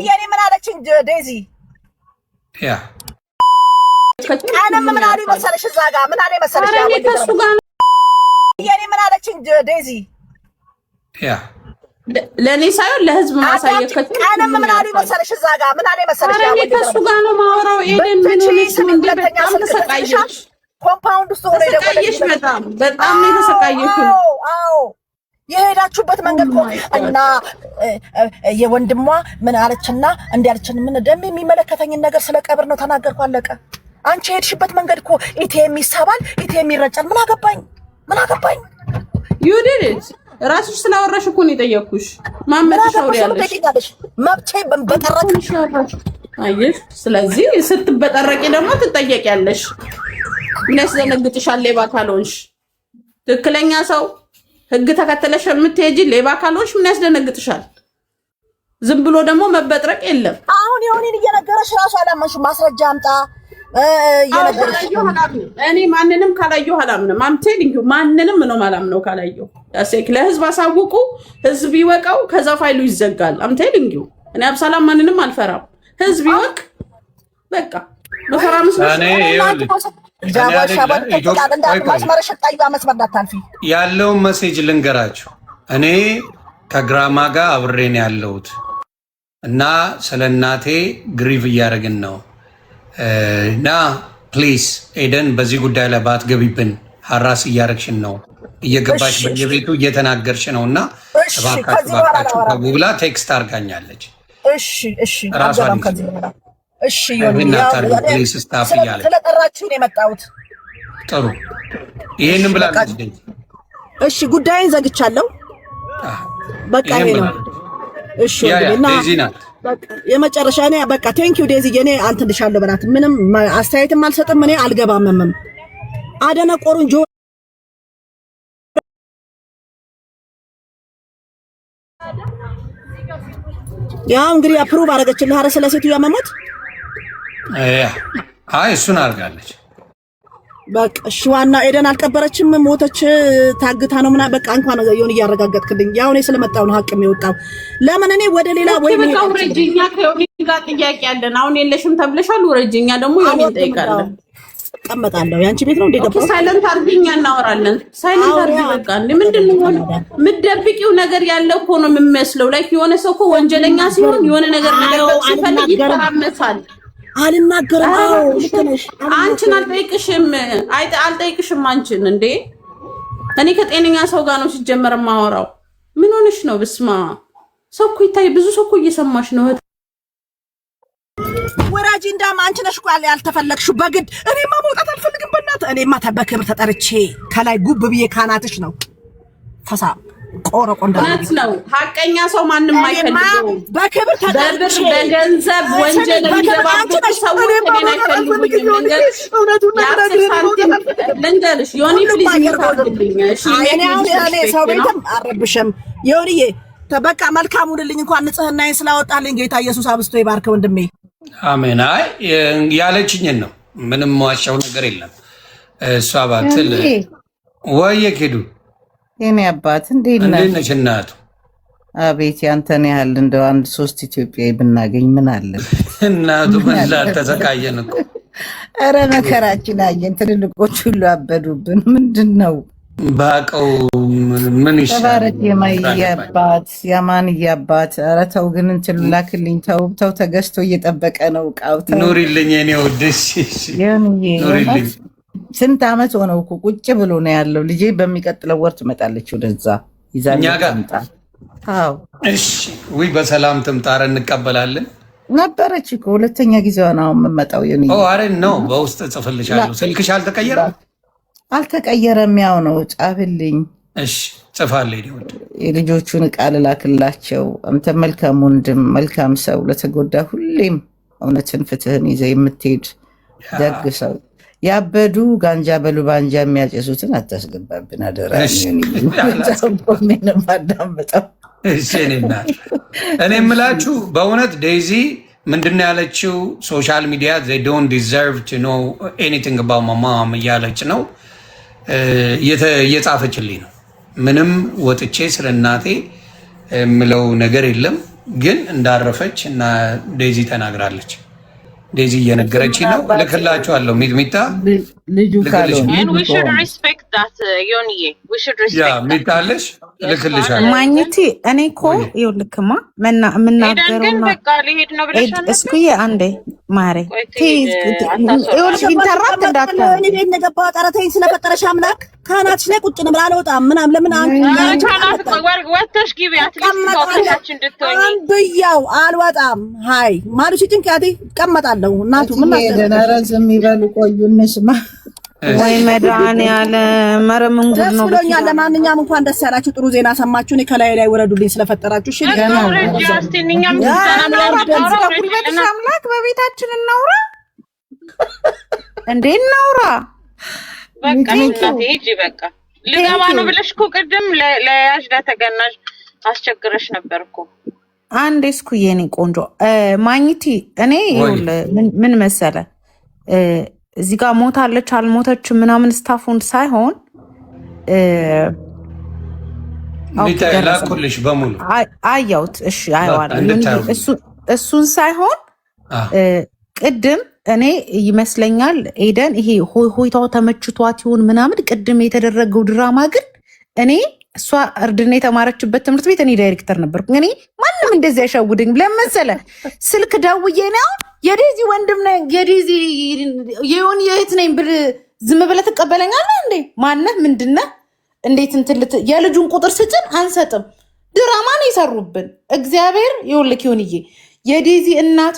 የኔ ምን አለችኝ ዴዚ? ያ አነም ምን አለኝ መሰለሽ? እዛ ጋር ምን አለኝ መሰለሽ? የኔ ምን አለችኝ ዴዚ? ያ ለኔ ሳይሆን ለህዝብ ማሳየት አነም ምን አለኝ መሰለሽ? እዛ ጋር ምን አለኝ መሰለሽ? እኔ ከሱ ጋር ነው ማወራው። ኤደን ምን ሆነሽ ነው? በጣም ተሰቃየሽ። ኮምፓውንድ ውስጥ ሆነ ተሰቃየሽ። በጣም ነው የተሰቃየሽው። አዎ የሄዳችሁበት መንገድ እና የወንድሟ ምን አለችና እንዲያለችን ምን ደም የሚመለከተኝን ነገር ስለ ቀብር ነው ተናገርኩ፣ አለቀ። አንቺ የሄድሽበት መንገድ እኮ ኢቴም ይሳባል፣ ኢቴም ይረጫል። ምን አገባኝ? ዩዲት ራስሽ ስላወራሽ እኮ ነው የጠየቅኩሽ። ማመጥሽ አውሪያለሽ መብቴ በጠረቅሽ አየሽ። ስለዚህ ስትበጠረቂ ደግሞ ትጠየቂያለሽ። ምንስ ዘነግጥሻል? ሌባ ካልሆንሽ ትክክለኛ ሰው ህግ ተከተለሽ የምትሄጂ ሌባ ካልሆንሽ ምን ያስደነግጥሻል? ዝም ብሎ ደግሞ መበጥረቅ የለም። አሁን የሆነን እየነገረሽ ራሱ አላመንሽ። ማስረጃ አምጣ እየነገረሽ እኔ ማንንም ካላየሁ አላምንም። አምቴልኝ ማንንም ነው ማላምነው ካላየሁ። ያሴክ ለህዝብ አሳውቁ፣ ህዝብ ይወቀው፣ ከዛ ፋይሉ ይዘጋል። አምቴልኝ እኔ አብሰላም ማንንም አልፈራም። ህዝብ ይወቅ በቃ። መፈራምስ ያለውን መሴጅ ልንገራችሁ። እኔ ከግራማ ጋር አብሬን ያለሁት እና ስለ እናቴ ግሪቭ እያደረግን ነው እና ፕሊዝ ኤደን በዚህ ጉዳይ ላይ ባትገቢብን፣ ሀራስ እያደረግሽን ነው፣ እየገባሽ በየቤቱ እየተናገርሽ ነው እና እባካችሁ ብላ ቴክስት አርጋኛለች። ራሷ እሺ ስለጠራችሁን የመጣሁት ጥሩ። ይሄንን ብላለች። እሺ ጉዳይን ዘግቻለሁ። በቃ ይሄ ነው። እሺ በቃ የመጨረሻ እኔ በቃ ቴንኪው ዴዚ። እኔ አንተልሻለሁ በላት። ምንም አስተያየትም አልሰጥም። እኔ አልገባምም። አደነቆሩን ጆ ያው እንግዲህ አፕሩቭ አደረገችልህ አይደል? ስለ ሴቱ ያመሞት አይ እሱን አድርጋለች። በቃ እሺ ዋና ኤደን አልቀበረችም፣ ሞተች፣ ታግታ ነው ምናምን። በቃ እንኳን የሆነ እያረጋገጥክልኝ ያው እኔ ስለመጣው ነው ሀቅ የሚወጣው። ለምን እኔ ወደ ሌላ ወይ በቃ ወረጅኛ ከዮኒ ጋር ጥያቄ ያለን አሁን የለሽም ተብለሻል። ወረጅኛ ደግሞ ዮኒ እንጠይቃለን። ቀመጣለሁ ያንቺ ቤት ነው እንደገባው። ሳይለንት አርግኛ እናወራለን። ሳይለንት አርግ በቃ እንዴ ምንድነው ምትደብቂው ነገር ያለው እኮ ነው የሚመስለው። ላይክ የሆነ ሰው እኮ ወንጀለኛ ሲሆን የሆነ ነገር ሲፈልግ ይተራመሳል። አልናገርም። አንቺን አልጠይቅሽም አንቺን እንዴ እኔ ከጤነኛ ሰው ጋር ነው ሲጀመር ማወራው። ምን ሆነሽ ነው? በስማ ሰው እኮ ይታይ ብዙ ሰው እኮ እየሰማሽ ነው። ወራጂ እንዳማ አንቺ ነሽ እኮ ያልተፈለግሽው በግድ። እኔማ መውጣት አልፈልግም በእናትህ። እኔማ በክብር ተጠርቼ ከላይ ጉብ ብዬ ካናትሽ ነው ፈሳ ቆረቆ እንዳት ነው። ሀቀኛ ሰው ማንም አይፈልገው። በክብር ተጠርቼ በገንዘብ ወንጀል የሚገባበት ሰው እኔን አይፈልጉኝም። ልንገርሽ ዮኒ ፕሊዝ ይታርግልኝ። እሺ እኔ ሰው ቤትም አረብሽም ዮኒዬ ተበቃ መልካሙንልኝ እንኳን ንጽህናዬን ስላወጣልኝ ጌታ ኢየሱስ አብስቶ ይባርክ ወንድሜ። አሜን። አይ ያለችኝን ነው፣ ምንም ዋሻው ነገር የለም። እሷ ባትል ወየ ኬዱ የኔ አባት እንዴት ነሽ እናቱ? አቤት ያንተን ያህል እንደው አንድ 3 ኢትዮጵያዊ ብናገኝ ምን አለ እናቱ። በላ ተሰቃየን እኮ። ኧረ መከራችን አየን። ትልልቆቹ ሁሉ አበዱብን። ምንድነው ባቀው ምን ይሻላል? ተባረክ የማይያባት ያማንያባት። ኧረ ተው ግን እንትን ላክልኝ። ተው ተገዝቶ እየጠበቀ ነው እቃው። ኑሪልኝ የኔ ወደሽ ኑሪልኝ። ስንት ዓመት ሆነው እኮ ቁጭ ብሎ ነው ያለው። ልጄ በሚቀጥለው ወር ትመጣለች ወደዛ ይዛኛ ትምጣ። አዎ እሺ ወይ በሰላም ትምጣረ እንቀበላለን። ነበረች እኮ ሁለተኛ ጊዜዋ ነው የምመጣው። አረ ነው በውስጥ ጽፍልሻለሁ። ስልክሽ አልተቀየረም? አልተቀየረም። ያው ነው ጻፍልኝ። እሺ ጽፋለኝ። የልጆቹን ቃል ላክላቸው። አንተ መልካም ወንድም፣ መልካም ሰው፣ ለተጎዳ ሁሌም እውነትን ፍትህን ይዘህ የምትሄድ ደግ ሰው። ያበዱ ጋንጃ በሉ ባንጃ የሚያጨሱትን አታስገባብን አደራ። ምንም አዳምጠው። እኔ የምላችሁ በእውነት ዴዚ ምንድነው ያለችው? ሶሻል ሚዲያ they don't deserve to know anything about my mom እያለች ነው እየጻፈችልኝ ነው። ምንም ወጥቼ ስለ እናቴ የምለው ነገር የለም። ግን እንዳረፈች እና ዴዚ ተናግራለች። ዴዚ እየነገረች ነው። ልክላችኋለሁ ሚጥሚጣ ልጁ ካልሆነ ሚጣለሽ ልክልሻለሁ። ማግኘቴ እኔ እኮ ይኸውልህማ የምናገረው እስኩዬ አንዴ ማሬ ይኸውልሽ ኢንተራፕት እንዳትሆን እኔ ቤት ነገባ ጠረተኝ ስለፈጠረሽ አምላክ ካናትሽ ላይ ቁጭ ነው ብላ አልወጣም ምናምን ለምን አንብያው አልወጣም። ሀይ ማሩ ሲጭንቃቴ እቀመጣለሁ። እናቱ ምን ረዝም ይበሉ ቆዩ እንስማ። ወይ መድኃኒዓለም ኧረ ምን ጉድ ነው ብሎኛል። ለማንኛውም እንኳን ደስ ያላችሁ፣ ጥሩ ዜና ሰማችሁ። እኔ ከላይ ላይ ወረዱልኝ ስለፈጠራችሁ። እሺ አምላክ በቤታችን እናውራ እንዴ እናውራ። በቃ ሂጂ በቃ ልገባ ነው ብለሽ እኮ ቅድም ለያዥ ለተገናዥ አስቸግረሽ ነበር እኮ። አንዴ እስኩዬ የኔ ቆንጆ ማግኘቴ እኔ ምን መሰለ እዚህ ጋር ሞታለች አልሞተች ምናምን ስታፉን ሳይሆን ላኩልሽ በሙሉ አያውት። እሺ አየዋለሁ። እሱን ሳይሆን ቅድም እኔ ይመስለኛል ኤደን ይሄ ሆይታው ተመችቷት ይሁን ምናምን ቅድም የተደረገው ድራማ ግን እኔ እሷ እርድና የተማረችበት ትምህርት ቤት እኔ ዳይሬክተር ነበርኩ። እኔ ማንም እንደዚህ አይሻውድኝ ለመሰለ ስልክ ደውዬ ነው የዴዚ ወንድም ነኝ የዴዚ የሆን የት ነኝ ብል ዝም ብለህ ትቀበለኛለህ እንዴ? ማነህ ምንድነህ? እንዴት እንትን የልጁን ቁጥር ስጭን አንሰጥም። ድራማ ነው የሰሩብን። እግዚአብሔር ይኸውልህ ይሁንዬ የዴዚ እናት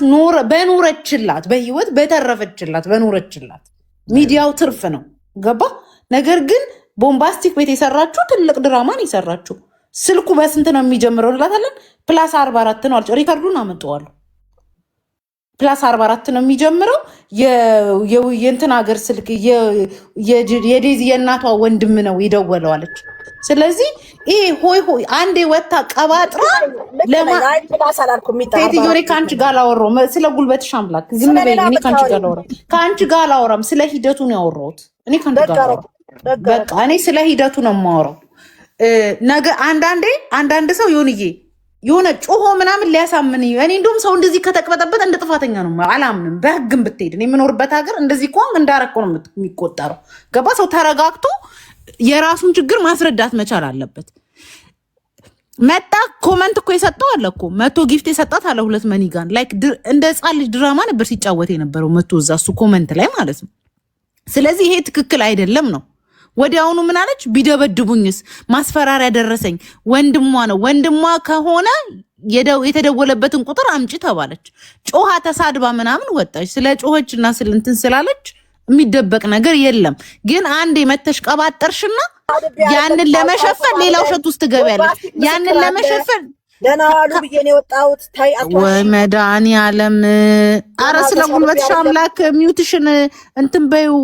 በኖረችላት በህይወት በተረፈችላት በኖረችላት ሚዲያው ትርፍ ነው ገባ። ነገር ግን ቦምባስቲክ ቤት የሰራችሁ ትልቅ ድራማ ነው የሰራችሁ። ስልኩ በስንት ነው የሚጀምረው እንላታለን። ፕላስ 44 ነው አልጭ ሪካርዱን አመጣዋለሁ። ፕላስ 44 ነው የሚጀምረው። የእንትን ሀገር ስልክ የዴዚ የእናቷ ወንድም ነው የደወለው አለች። ስለዚህ ይሄ ሆይ አንዴ ወታ ቀባጥራ ሴትዮ እኔ ከአንቺ ጋር አላወራሁም። ስለ ጉልበትሽ አምላክ ዝም በይ። እኔ ከአንቺ ጋር አላወራም። ስለ ሂደቱ ነው ያወራሁት። እኔ ከአንቺ ጋር አላወራም። በቃ እኔ ስለ ሂደቱ ነው የማወራው። ነገ አንዳንድ ሰው ይሁንዬ የሆነ ጮሆ ምናምን ሊያሳምን እኔ እንደውም ሰው እንደዚህ ከተቀበጠበት እንደ ጥፋተኛ ነው አላምንም። በህግም ብትሄድ እኔ የምኖርበት ሀገር እንደዚህ ከሆንክ እንዳረኮ ነው የሚቆጠረው። ገባ። ሰው ተረጋግቶ የራሱን ችግር ማስረዳት መቻል አለበት። መጣ ኮመንት እኮ የሰጠው አለ እኮ መቶ ጊፍት የሰጣት አለ 2 መኒጋን ላይክ እንደ ህፃን ልጅ ድራማ ነበር ሲጫወት የነበረው መቶ እዛ እሱ ኮመንት ላይ ማለት ነው። ስለዚህ ይሄ ትክክል አይደለም ነው። ወዲያውኑ ምን አለች? ቢደበድቡኝስ ማስፈራሪያ ደረሰኝ። ወንድሟ ነው ወንድሟ ከሆነ የተደወለበትን ቁጥር አምጪ ተባለች። ጮሃ ተሳድባ ምናምን ወጣች። ስለ ጮኸችና ስለንትን ስላለች የሚደበቅ ነገር የለም። ግን አንዴ መተሽ ቀባጠርሽና ያንን ለመሸፈን ሌላ ውሸት ውስጥ ትገቢያለሽ። ያንን ለመሸፈን ደህና ዋሉ ብዬ ነው የወጣሁት። ታይ ወይ መድኃኒዓለም። ኧረ ስለ ጉልበትሽ አምላክ ሚውትሽን እንትን በይው።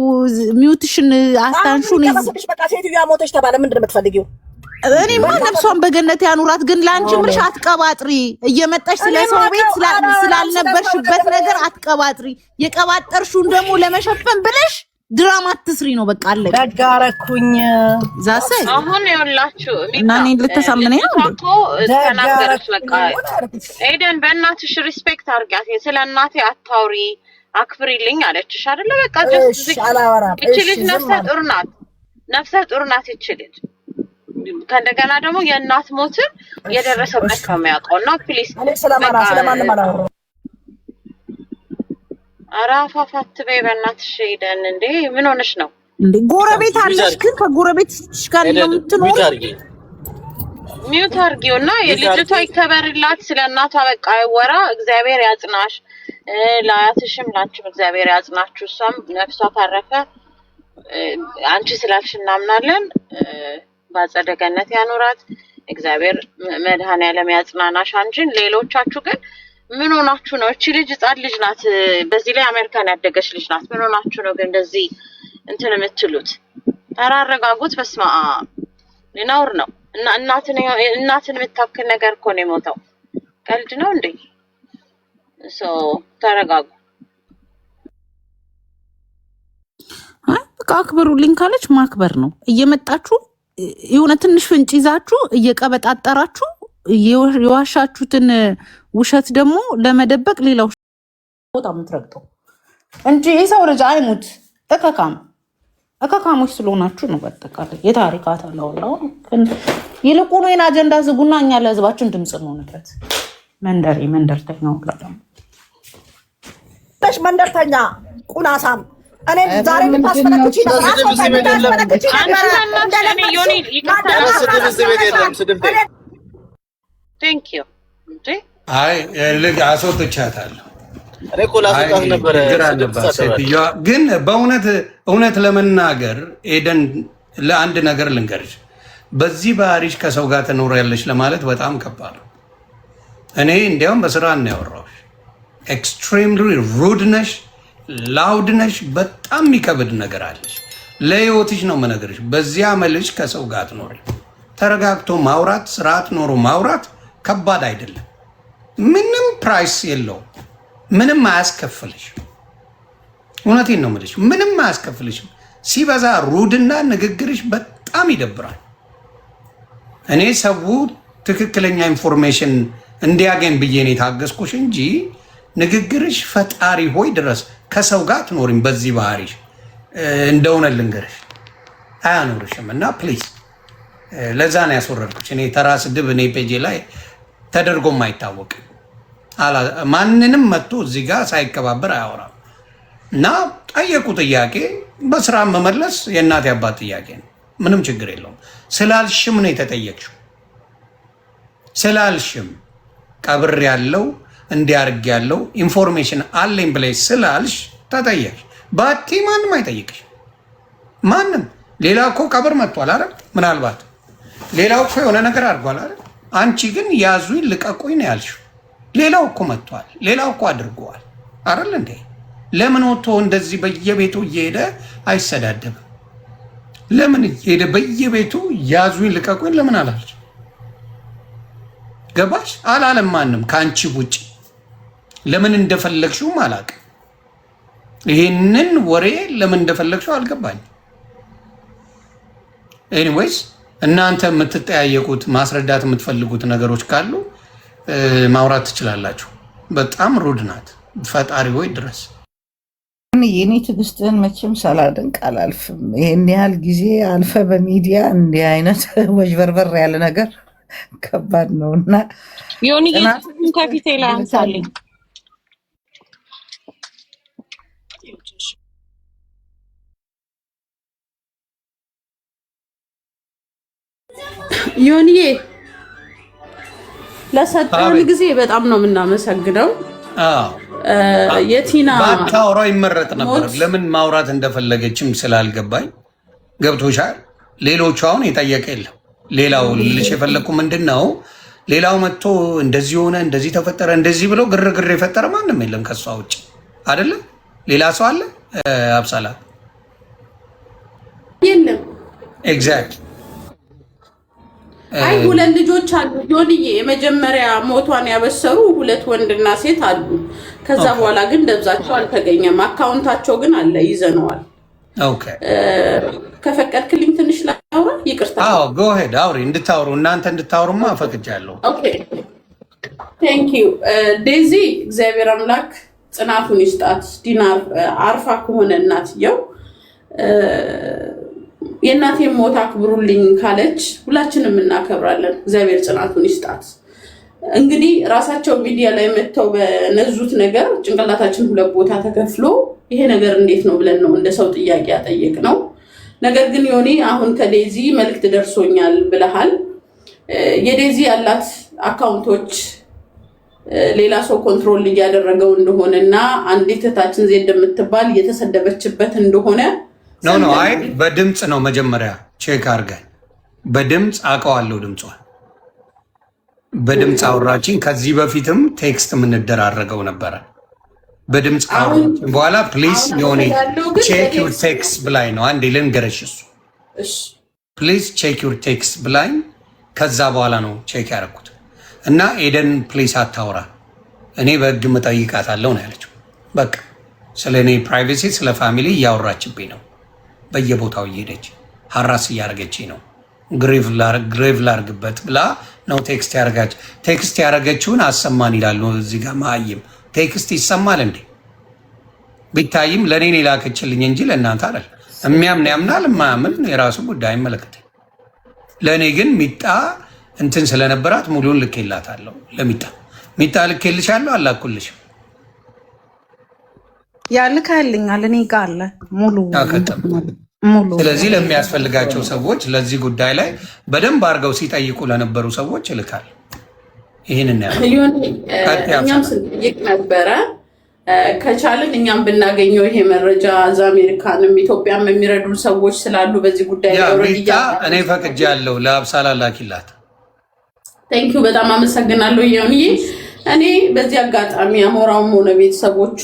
ሚውትሽን አታንሹን። በቃ ሴትዮዋ ሞተች ተባለ። ምንድን ነው የምትፈልጊው? እኔማ ነፍሷን በገነት ያኑራት። ግን ለአንቺ ምልሽ አትቀባጥሪ። እየመጣሽ ስለ ሰው ቤት ስላልነበርሽበት ነገር አትቀባጥሪ። የቀባጠርሽውን ደግሞ ለመሸፈን ብለሽ ድራማ አትስሪ ነው በቃ አለ። ደጋረኩኝ ዛሰ አሁን ይኸውላችሁ እና እኔ ልትሳምነኝ ነው እኮ ተናገረች። በቃ ኤደን በእናትሽ ሪስፔክት አድርጊያት። ስለ እናቴ አታውሪ አክብሪልኝ አለችሽ አይደለ? በቃ እቺ ልጅ ነፍሰ ጡር ናት እቺ ልጅ። ከእንደገና ደግሞ የእናት ሞትን የደረሰበት ነው የሚያውቀው። እና ፕሊስ ስለማንም አላወራሁም። ኧረ አፋፋት በይ በእናትሽ ሄደን። እንዴ ምን ሆነሽ ነው እንዴ? ጎረቤት አለሽ ግን ከጎረቤትሽ ጋር ነው የምትኖር። ሚውት አድርጊውና የልጅቷ ይከበርላት። ስለ እናቷ በቃ አይወራ። እግዚአብሔር ያጽናሽ፣ ለአያትሽም ላንቺም እግዚአብሔር ያጽናችሁ። እሷም ነፍሷ ካረፈ አንቺ ስላልሽ እናምናለን። በአጸደ ገነት ያኑራት እግዚአብሔር። መድኃኔዓለም ያጽናናሽ አንቺን። ሌሎቻችሁ ግን ምን ሆናችሁ ነው? እቺ ልጅ ህጻን ልጅ ናት። በዚህ ላይ አሜሪካን ያደገች ልጅ ናት። ምን ሆናችሁ ነው ግን እንደዚህ እንትን የምትሉት? ተራረጋጉት። በስመ አብ ነውር ነው። እና እናትን የምታክል ነገር እኮ ነው የሞተው። ቀልድ ነው እንዴ? ተረጋጉ። በቃ አክብሩልኝ ካለች ማክበር ነው። እየመጣችሁ የሆነ ትንሽ ፍንጭ ይዛችሁ እየቀበጣጠራችሁ የዋሻችሁትን ውሸት ደግሞ ለመደበቅ ሌላው ቦታ የምትረግጠው እንጂ የሰው ልጅ አይሙት። እከካሞች ስለሆናችሁ ነው። በጠቃላይ የታሪክ አታላውላው ይልቁኑ የን አጀንዳ ዝጉና እኛ ለህዝባችን ድምፅ እንሆንበት። መንደርተኛ ሁላ መንደርተኛ ቁናሳም እኔ ዛሬ የምታስፈነክቺ ነው። አስወጥቻታለሁ ግን በእውነት ለመናገር ኤደን ለአንድ ነገር ልንገርሽ፣ በዚህ ባህሪሽ ከሰው ጋር ትኖሪያለሽ ለማለት በጣም ከባድ ነው። እኔ እንዲያውም በስራ ነው ያወራሁሽ። ኤክስትሪምሊ ሩድ ነሽ፣ ላውድ ነሽ፣ በጣም የሚከብድ ነገር አለሽ። ለህይወትሽ ነው የምነግርሽ። በዚህ አመልሽ ከሰው ጋር ትኖሪ። ተረጋግቶ ማውራት፣ ስርዓት ኖሮ ማውራት ከባድ አይደለም። ምንም ፕራይስ የለውም። ምንም አያስከፍልሽ። እውነቴን ነው የምልሽ፣ ምንም አያስከፍልሽም። ሲበዛ ሩድና ንግግርሽ በጣም ይደብራል። እኔ ሰው ትክክለኛ ኢንፎርሜሽን እንዲያገኝ ብዬ ነው የታገስኩሽ እንጂ ንግግርሽ ፈጣሪ ሆይ ድረስ ከሰው ጋር ትኖሪም በዚህ ባህሪሽ እንደሆነ ልንገርሽ አያኖርሽም። እና ፕሊዝ ለዛ ነው ያስወረድኩሽ። እኔ ተራ ስድብ እኔ ፔጄ ላይ ተደርጎም አይታወቅም። ማንንም መጥቶ እዚህ ጋር ሳይከባበር አያወራም። እና ጠየቁ ጥያቄ በስራ መመለስ የእናት አባት ጥያቄ ነው። ምንም ችግር የለውም። ስላልሽም ነው የተጠየቅሽው። ስላልሽም ቀብር ያለው እንዲያርግ ያለው ኢንፎርሜሽን አለኝ ብለሽ ስላልሽ ተጠየቅሽ። ባቲ ማንም አይጠይቅሽ። ማንም ሌላ እኮ ቀብር መጥቷል አይደል? ምናልባት ሌላው እኮ የሆነ ነገር አድርጓል አይደል? አንቺ ግን ያዙኝ ልቀቁኝ ነው ያልሽው። ሌላው እኮ መጥቷል። ሌላው እኮ አድርገዋል አይደል እንዴ? ለምን ወጥቶ እንደዚህ በየቤቱ እየሄደ አይሰዳደብም? ለምን እየሄደ በየቤቱ ያዙኝ ልቀቁኝ ለምን አላለች? ገባሽ? አላለም ማንም ከአንቺ ውጭ። ለምን እንደፈለግሽውም አላውቅም። ይሄንን ወሬ ለምን እንደፈለግሽው አልገባኝ። ኤኒዌይስ እናንተ የምትጠያየቁት ማስረዳት የምትፈልጉት ነገሮች ካሉ ማውራት ትችላላችሁ። በጣም ሩድ ናት። ፈጣሪ ሆይ ድረስ። የኔ ትዕግስትህን መቼም ሳላደንቅ አላልፍም። ይህን ያህል ጊዜ አልፈ በሚዲያ እንዲህ አይነት ወዥበርበር ያለ ነገር ከባድ ነው እና ዮኒ ከፊቴ ላይ አንሳልኝ። ዮኒዬ ለሰጠን ጊዜ በጣም ነው የምናመሰግነው። የቲና ባታወራው ይመረጥ ነበር። ለምን ማውራት እንደፈለገችም ስላልገባኝ ገብቶሻል። ሌሎቹ አሁን የጠየቀ የለም። ሌላው ልሽ የፈለግኩ ምንድን ነው፣ ሌላው መጥቶ እንደዚህ ሆነ እንደዚህ ተፈጠረ እንደዚህ ብለው ግርግር የፈጠረ ማንም የለም ከሷ ውጭ አይደለ? ሌላ ሰው አለ አብሳላ የለም። ኤግዛክት አይ ሁለት ልጆች አሉ ዮኒዬ። የመጀመሪያ ሞቷን ያበሰሩ ሁለት ወንድና ሴት አሉ። ከዛ በኋላ ግን ደብዛቸው አልተገኘም። አካውንታቸው ግን አለ፣ ይዘነዋል። ኦኬ ከፈቀድክልኝ ትንሽ ላውራ? ይቅርታ። አዎ ጎ ሄድ አውሪ። እንድታወሩ እናንተ እንድታወሩማ ፈቅጃለሁ። ኦኬ ቴንክ ዩ ዴዚ። እግዚአብሔር አምላክ ጽናቱን ይስጣት። ዲናር አርፋ ከሆነ እናትየው የእናቴን ሞት አክብሩልኝ ካለች ሁላችንም እናከብራለን። እግዚአብሔር ጽናቱን ይስጣት። እንግዲህ ራሳቸው ሚዲያ ላይ መጥተው በነዙት ነገር ጭንቅላታችን ሁለት ቦታ ተከፍሎ ይሄ ነገር እንዴት ነው ብለን ነው እንደ ሰው ጥያቄ ያጠየቅ ነው። ነገር ግን ዮኒ አሁን ከዴዚ መልእክት ደርሶኛል ብለሃል። የዴዚ ያላት አካውንቶች ሌላ ሰው ኮንትሮል እያደረገው እንደሆነና አንዲት እህታችን ዜድ የምትባል እየተሰደበችበት እንደሆነ ኖ አይ በድምፅ ነው መጀመሪያ ቼክ አድርገን በድምፅ አውቀዋለሁ። ድምጿን በድምፅ አወራችኝ። ከዚህ በፊትም ቴክስት የምንደራረገው ነበረ። በድምፅ አወራችኝ በኋላ ፕሊዝ የሆነ ቼክ ዩር ቴክስት ብላኝ ነው። አንዴ ልንገረሽ እሱ ፕሊዝ ቼክ ዩር ቴክስት ብላኝ ከዛ በኋላ ነው ቼክ ያደረኩት። እና ኤደን ፕሊዝ አታውራ፣ እኔ በህግ እጠይቃታለሁ ነው ያለችው። በቃ ስለ እኔ ፕራይቬሲ ስለ ፋሚሊ እያወራችብኝ ነው። በየቦታው እየሄደች ሀራስ እያደረገች ነው። ግሬቭ ላርግበት ብላ ነው ቴክስት ያደረገችውን አሰማን ይላሉ። እዚህ ጋር ማይም ቴክስት ይሰማል እንዴ? ቢታይም ለእኔ የላከችልኝ እንጂ ለእናንተ አይደል። የሚያምን ያምናል፣ የማያምን የራሱ ጉዳይ አይመለከተኝ። ለእኔ ግን ሚጣ እንትን ስለነበራት ሙሉን ልኬላታለሁ። ሚጣ ልኬልሻለሁ፣ አላኩልሽም? ያልካልኛል እኔ ጋር አለ ሙሉ። ስለዚህ ለሚያስፈልጋቸው ሰዎች ለዚህ ጉዳይ ላይ በደንብ አድርገው ሲጠይቁ ለነበሩ ሰዎች ይልካል። ይህንን እኛም ስንጠይቅ ነበረ። ከቻልን እኛም ብናገኘው ይሄ መረጃ እዛ አሜሪካንም ኢትዮጵያም የሚረዱ ሰዎች ስላሉ በዚህ ጉዳይ እኔ ፈቅጄ ያለው ለአብሳላ ላኪላት። ቴንኪው በጣም አመሰግናለሁ። ይሄ እኔ በዚህ አጋጣሚ አሞራውም ሆነ ቤተሰቦቹ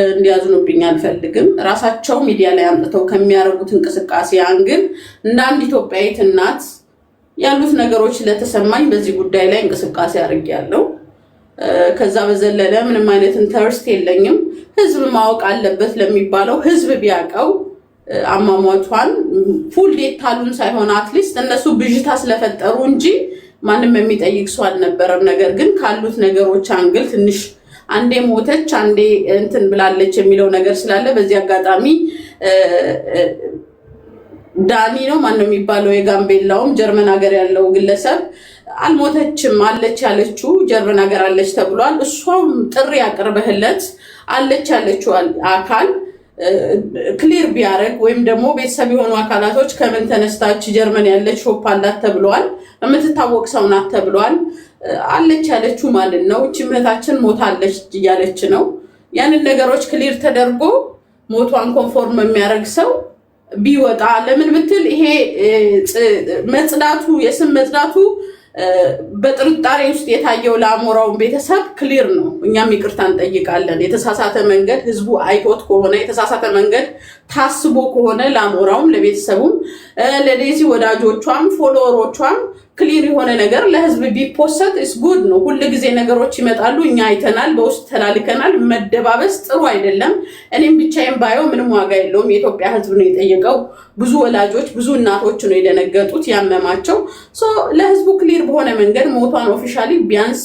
እንዲያዝኑብኝ አልፈልግም። ራሳቸው ሚዲያ ላይ አምጥተው ከሚያደርጉት እንቅስቃሴ አንግል እንደ አንድ ኢትዮጵያዊት እናት ያሉት ነገሮች ስለተሰማኝ በዚህ ጉዳይ ላይ እንቅስቃሴ አድርጌያለሁ። ከዛ በዘለለ ምንም አይነት ኢንተረስት የለኝም። ህዝብ ማወቅ አለበት ለሚባለው ህዝብ ቢያውቀው አሟሟቷን ፉል ዴታሉን ሳይሆን አትሊስት እነሱ ብዥታ ስለፈጠሩ እንጂ ማንም የሚጠይቅ ሰው አልነበረም። ነገር ግን ካሉት ነገሮች አንግል ትንሽ አንዴ ሞተች አንዴ እንትን ብላለች የሚለው ነገር ስላለ በዚህ አጋጣሚ ዳኒ ነው ማን ነው የሚባለው የጋምቤላውም ጀርመን ሀገር ያለው ግለሰብ አልሞተችም አለች ያለችው ጀርመን ሀገር አለች ተብሏል። እሷም ጥሪ ያቀርበህለት አለች ያለችው አካል ክሊር ቢያደርግ ወይም ደግሞ ቤተሰብ የሆኑ አካላቶች ከምን ተነስታች ጀርመን ያለች ሾፕ አላት ተብሏል። የምትታወቅ ሰው ናት ተብሏል። አለች ያለችው ማለት ነው እቺ እህታችን ሞታለች እያለች ነው። ያንን ነገሮች ክሊር ተደርጎ ሞቷን ኮንፎርም የሚያደርግ ሰው ቢወጣ ለምን ብትል ይሄ መጽዳቱ የስም መጽዳቱ በጥርጣሬ ውስጥ የታየው ለአሞራው ቤተሰብ ክሊር ነው። እኛም ይቅርታ እንጠይቃለን። የተሳሳተ መንገድ ህዝቡ አይቶት ከሆነ የተሳሳተ መንገድ ታስቦ ከሆነ ለአሞራውም ለቤተሰቡም ለዴዚ ወዳጆቿም ፎሎወሮቿም ክሊር የሆነ ነገር ለህዝብ ቢፖሰት ኢስ ጉድ ነው። ሁሉ ጊዜ ነገሮች ይመጣሉ፣ እኛ አይተናል፣ በውስጥ ተላልከናል። መደባበስ ጥሩ አይደለም። እኔም ብቻዬን ባየው ምንም ዋጋ የለውም። የኢትዮጵያ ህዝብ ነው የጠየቀው። ብዙ ወላጆች ብዙ እናቶች ነው የደነገጡት ያመማቸው። ለህዝቡ ክሊር በሆነ መንገድ ሞቷን ኦፊሻሊ ቢያንስ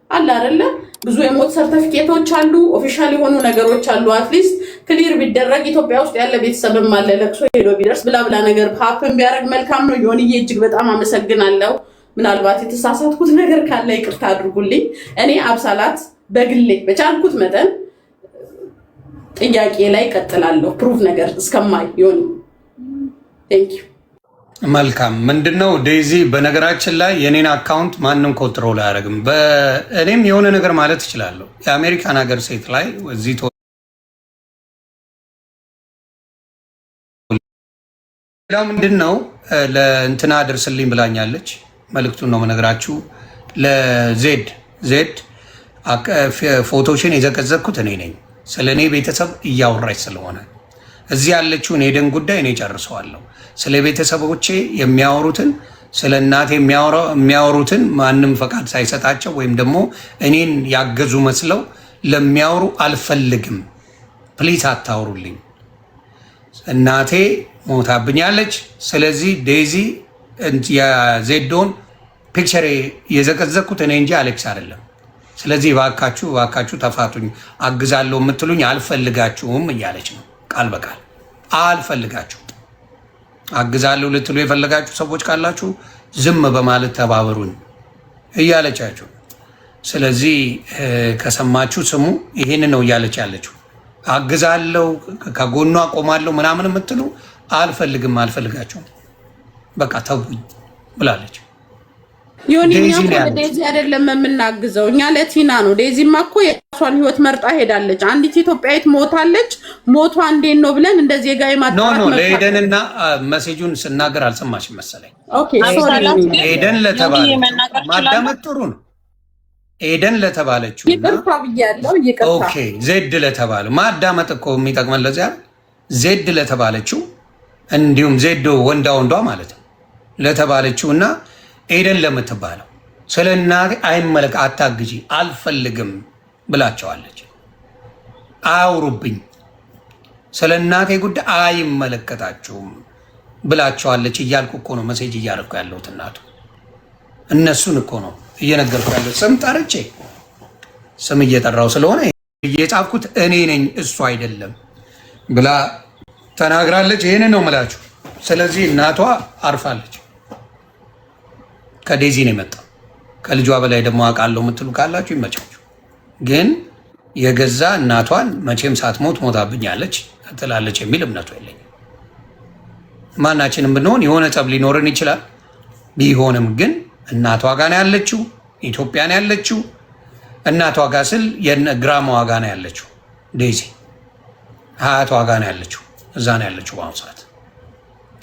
አለ አይደለ ብዙ የሞት ሰርቲፊኬቶች አሉ፣ ኦፊሻል የሆኑ ነገሮች አሉ። አትሊስት ክሊር ቢደረግ ኢትዮጵያ ውስጥ ያለ ቤተሰብም አለ ለቅሶ ሄዶ ቢደርስ ብላ ነገር ሀፕን ቢያደርግ መልካም ነው። ዮኒዬ እጅግ በጣም አመሰግናለሁ። ምናልባት የተሳሳትኩት ነገር ካለ ይቅርታ አድርጉልኝ። እኔ አብሳላት በግሌ በቻልኩት መጠን ጥያቄ ላይ ቀጥላለሁ ፕሩፍ ነገር እስከማይ ዮኒ ቴንክ ዩ። መልካም ምንድነው ዴዚ፣ በነገራችን ላይ የኔን አካውንት ማንም ኮንትሮል አያደርግም። እኔም የሆነ ነገር ማለት እችላለሁ። የአሜሪካን ሀገር ሴት ላይ እዚህ ሌላው ምንድነው ለእንትና አድርስልኝ ብላኛለች። መልእክቱን ነው መነግራችሁ። ለዜድ ፎቶሽን የዘቀዘቅኩት እኔ ነኝ። ስለ እኔ ቤተሰብ እያወራች ስለሆነ እዚህ ያለችውን የደን ጉዳይ እኔ ጨርሰዋለሁ። ስለ ቤተሰቦቼ የሚያወሩትን ስለ እናቴ የሚያወሩትን ማንም ፈቃድ ሳይሰጣቸው ወይም ደግሞ እኔን ያገዙ መስለው ለሚያወሩ አልፈልግም። ፕሊዝ አታውሩልኝ። እናቴ ሞታብኛለች። ስለዚህ ዴዚ የዜዶን ፒክቸር የዘቀዘቅኩት እኔ እንጂ አሌክስ አይደለም። ስለዚህ እባካችሁ ተፋቱኝ፣ አግዛለሁ የምትሉኝ አልፈልጋችሁም እያለች ነው ቃል በቃል አልፈልጋችሁም። አግዛለሁ ልትሉ የፈለጋችሁ ሰዎች ካላችሁ ዝም በማለት ተባበሩኝ እያለቻችሁ። ስለዚህ ከሰማችሁ ስሙ። ይሄን ነው እያለች ያለችው። አግዛለሁ ከጎኗ ቆማለሁ ምናምን የምትሉ አልፈልጋችሁም፣ በቃ ተውኝ ብላለች። ዮኒኛ ዴዚ አይደለም የምናግዘው እኛ ለቲና ነው። ዴዚማ እኮ የራሷን ህይወት መርጣ ሄዳለች። አንዲት ኢትዮጵያዊት ሞታለች። ሞቷ እንዴት ነው ብለን እንደዚህ ጋር ማጣራት ነው። ለኤደንና መሴጁን ስናገር አልሰማሽም መሰለኝ። ኦኬ ሶሪ። ኤደን ለተባለችው ማዳመጥ ጥሩ ነው። ኤደን ለተባለችው ይቅርታ ብያለሁ። ይቅርታ። ኦኬ ዜድ ለተባለው ማዳመጥ እኮ የሚጠቅመን ለዚያ ዜድ ለተባለችው እንዲሁም ዜዶ ወንዳ ማለት ነው ለተባለችውና ኤደን ለምትባለው ስለ እናቴ አይመለክ አታግጂ አልፈልግም ብላቸዋለች። አውሩብኝ ስለ እናቴ ጉዳይ አይመለከታችሁም ብላቸዋለች እያልኩ እኮ ነው መሴጅ እያደረኩ ያለሁት። እናቱ እነሱን እኮ ነው እየነገርኩ ያለው። ስም ጠርቼ ስም እየጠራው ስለሆነ እየጻፍኩት እኔ ነኝ እሱ አይደለም ብላ ተናግራለች። ይህን ነው የምላችሁ። ስለዚህ እናቷ አርፋለች። ከዴዚ ነው የመጣው። ከልጇ በላይ ደግሞ አውቃለሁ የምትሉ ካላችሁ ይመቻችሁ። ግን የገዛ እናቷን መቼም ሳትሞት ሞታብኛለች ትላለች የሚል እምነቱ የለኝም። ማናችንም ብንሆን የሆነ ጸብ ሊኖርን ይችላል። ቢሆንም ግን እናቷ ጋር ነው ያለችው፣ ኢትዮጵያ ነው ያለችው። እናቷ ጋር ስል ግራማዋ ጋር ነው ያለችው፣ ዴዚ ሀያቷ ጋር ነው ያለችው፣ እዛ ነው ያለችው በአሁኑ ሰዓት።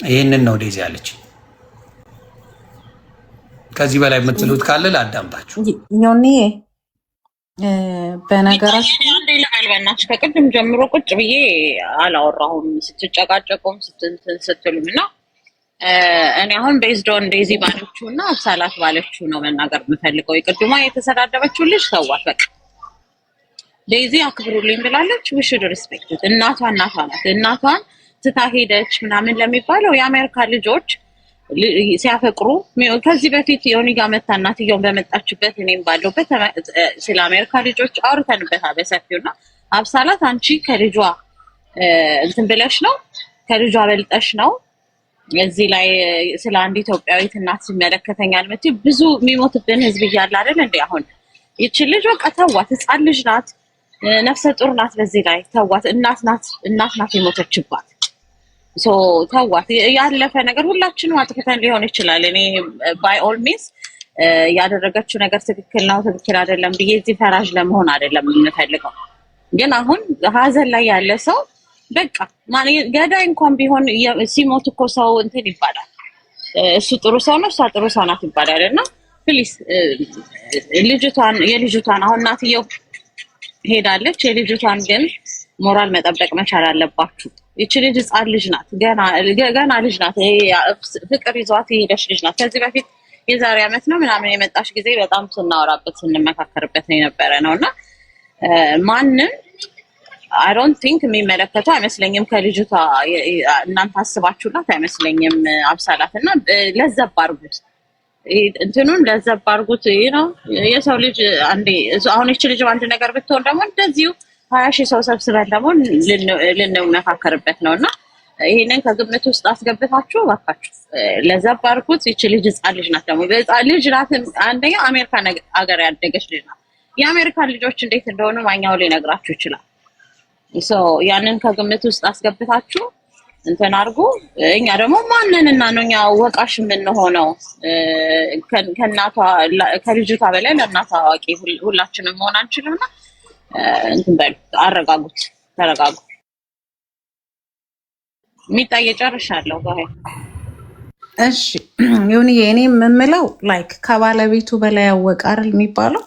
ይህንን ነው ዴዚ ያለች። ከዚህ በላይ የምትሉት ካለ ላዳምጣችሁ። ዮኒ በነገራችን በእናትሽ ከቅድም ጀምሮ ቁጭ ብዬ አላወራሁም ስትጨቃጨቁም ስትሉም እና እኔ አሁን ቤዝዶን ዴዚ ባለችው እና አብሳላት ባለችው ነው መናገር የምፈልገው። የቅድሟ የተሰዳደበችው ልጅ ሰዋት በቃ ዴዚ አክብሩልኝ ብላለች። ውሽድ ሪስፔክት እናቷ ናት። እናቷን ትታ ሄደች ምናምን ለሚባለው የአሜሪካ ልጆች ሲያፈቅሩ ከዚህ በፊት የሆኒ ጋር መታ እናትየውን በመጣችበት እኔም ባለሁበት ስለ አሜሪካ ልጆች አውርተንበታል በሰፊውና አብሳላት አንቺ ከልጇ እንትን ብለሽ ነው ከልጇ በልጠሽ ነው እዚህ ላይ ስለ አንድ ኢትዮጵያዊት እናት ሲመለከተኛል መቼ ብዙ የሚሞትብን ህዝብ እያለ አይደል እንዴ? አሁን ይቺ ልጅ በቃ ተዋት፣ ህፃን ልጅ ናት፣ ነፍሰ ጡር ናት። በዚህ ላይ ተዋት፣ እናት ናት የሞተችባት። ሶ ተዋት። ያለፈ ነገር ሁላችንም አጥፍተን ሊሆን ይችላል። እኔ ባይ ኦል ሚንስ ያደረገችው ነገር ትክክል ነው ትክክል አይደለም ብዬ እዚህ ፈራጅ ለመሆን አይደለም የምፈልገው። ግን አሁን ሀዘን ላይ ያለ ሰው በቃ ገዳይ እንኳን ቢሆን ሲሞት እኮ ሰው እንትን ይባላል። እሱ ጥሩ ሰው ነው እሷ ጥሩ ሰው ናት ይባላል። እና ፕሊስ የልጅቷን አሁን እናትየው ሄዳለች። የልጅቷን ግን ሞራል መጠበቅ መቻል አለባችሁ። ይቺ ልጅ ህፃን ልጅ ናት፣ ገና ልጅ ናት። ፍቅር ይዟት የሄደች ልጅ ናት። ከዚህ በፊት የዛሬ ዓመት ነው ምናምን የመጣሽ ጊዜ በጣም ስናወራበት ስንመካከርበት ነው የነበረ ነው እና ማንም አይ ዶንት ቲንክ የሚመለከተው አይመስለኝም። ከልጅቷ እናንተ አስባችሁላት አይመስለኝም። አብሳላት እና ለዘብ አድርጉት እንትኑን ለዘብ አድርጉት ነው የሰው ልጅ አንዴ አሁን ይቺ ልጅ አንድ ነገር ብትሆን ደግሞ እንደዚሁ 20 ሺህ ሰው ሰብስበን ደግሞ ልንመካከርበት ነው እና ይሄንን ከግምት ውስጥ አስገብታችሁ እባካችሁ ለዘብ አድርጉት። ይቺ ልጅ ህፃን ልጅ ናት። ደግሞ ልጅ ናት። አንደኛ አሜሪካ ሀገር ያደገች ልጅ ናት። የአሜሪካን ልጆች እንዴት እንደሆኑ ማኛው ሊነግራችሁ ይችላል። ያንን ከግምት ውስጥ አስገብታችሁ እንትን አድርጉ። እኛ ደግሞ ማንንና ነው እኛ ወቃሽ የምንሆነው? ከእናቷ ከልጅቷ በላይ ለእናቷ አዋቂ ሁላችንም መሆን አንችልምና እንትን በሉ፣ አረጋጉት፣ ተረጋጉ። ሚጣዬ ጨርሻለሁ። ባይ እሺ ዮኒ እኔ የምምለው ላይክ ከባለቤቱ በላይ ያወቃል የሚባለው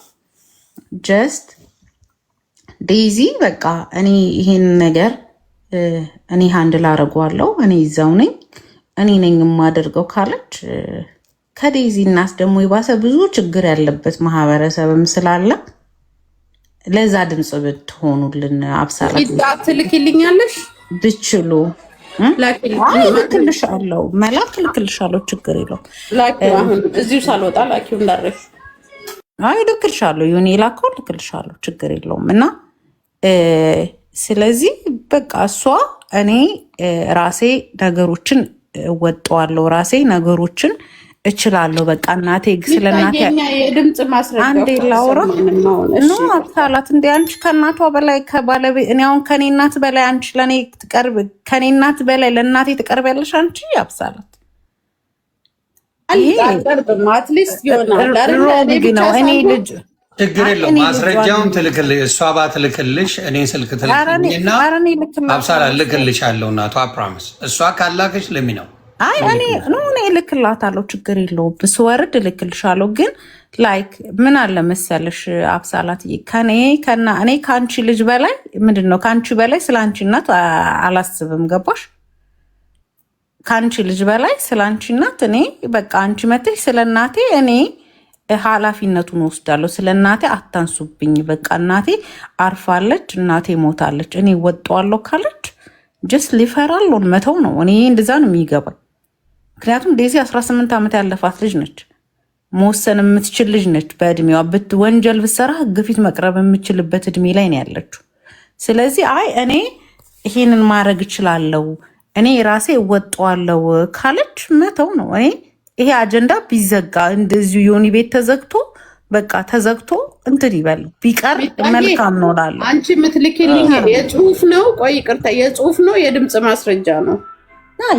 ጀስት ዴዚ በቃ እኔ ይሄን ነገር እኔ ሃንድል አደርገዋለሁ፣ እኔ ይዛው ነኝ፣ እኔ ነኝ የማደርገው ካለች ከዴዚ እናት ደግሞ የባሰ ብዙ ችግር ያለበት ማህበረሰብም ስላለ ለዛ ድምፅ ብትሆኑልን። አብሳላት ትልክልኛለሽ ብችሉ ልክልሻለሁ፣ መላክ ልክልሻለሁ፣ ችግር የለውም። አሁን እዚሁ ሳልወጣ ላኪው እንዳረሽ ልክልሻለሁ፣ ዮኒ ላከው ልክልሻለሁ፣ ችግር የለውም። እና ስለዚህ በቃ እሷ እኔ ራሴ ነገሮችን እወጣዋለሁ፣ ራሴ ነገሮችን እችላለሁ። በቃ እናቴ ስለ እናቴ የድምጽ ማስረጃ አንዴ ላውራ ነው። አብሳላት እንደ አንቺ ከእናቷ በላይ ከባለቤት እኔ አሁን ከኔ እናት በላይ አንቺ ለኔ ትቀርብ፣ ከኔ እናት በላይ ለእናቴ ትቀርቢያለሽ አንቺ አብሳላት። አትሊስት ሮንግ ነው። እኔ ልጅ ችግር የለውም። ማስረጃውን ትልክልሽ፣ እሷ ባትልክልሽ እኔ ስልክ ትልክልኝና አብሳላት ልክልሻለሁ። እናቷ ፕሮሚስ እሷ ካላከሽ ለሚ ነው አይ እኔ እልክላታለሁ፣ ችግር የለውም። ስወርድ እልክልሻለሁ። ግን ላይክ ምን አለ መሰለሽ አብሳላት እኔ ከአንቺ ልጅ በላይ ምንድን ነው ከአንቺ በላይ ስለ አንቺ እናት አላስብም። ገባሽ? ከአንቺ ልጅ በላይ ስለ አንቺ እናት እኔ በቃ አንቺ መተሽ ስለ እናቴ እኔ ኃላፊነቱን ወስዳለሁ። ስለ እናቴ አታንሱብኝ። በቃ እናቴ አርፋለች፣ እናቴ ሞታለች፣ እኔ ወጣዋለሁ ካለች ጀስት ሊፈራለውን መተው ነው። እኔ እንደዛ ነው የሚገባኝ። ምክንያቱም ዴዚ 18 ዓመት ያለፋት ልጅ ነች። መወሰን የምትችል ልጅ ነች። በእድሜዋ ወንጀል ብትሰራ ህግ ፊት መቅረብ የምችልበት እድሜ ላይ ነው ያለችው። ስለዚህ አይ እኔ ይሄንን ማድረግ እችላለሁ እኔ ራሴ እወጣዋለሁ ካለች መተው ነው። እኔ ይሄ አጀንዳ ቢዘጋ እንደዚሁ ዮኒ ቤት ተዘግቶ በቃ ተዘግቶ እንትን ይበል ቢቀር መልካም ነው እላለሁ። አንቺ የምትልኪልኝ የጽሁፍ ነው? ቆይ ይቅርታ፣ የጽሁፍ ነው የድምፅ ማስረጃ ነው?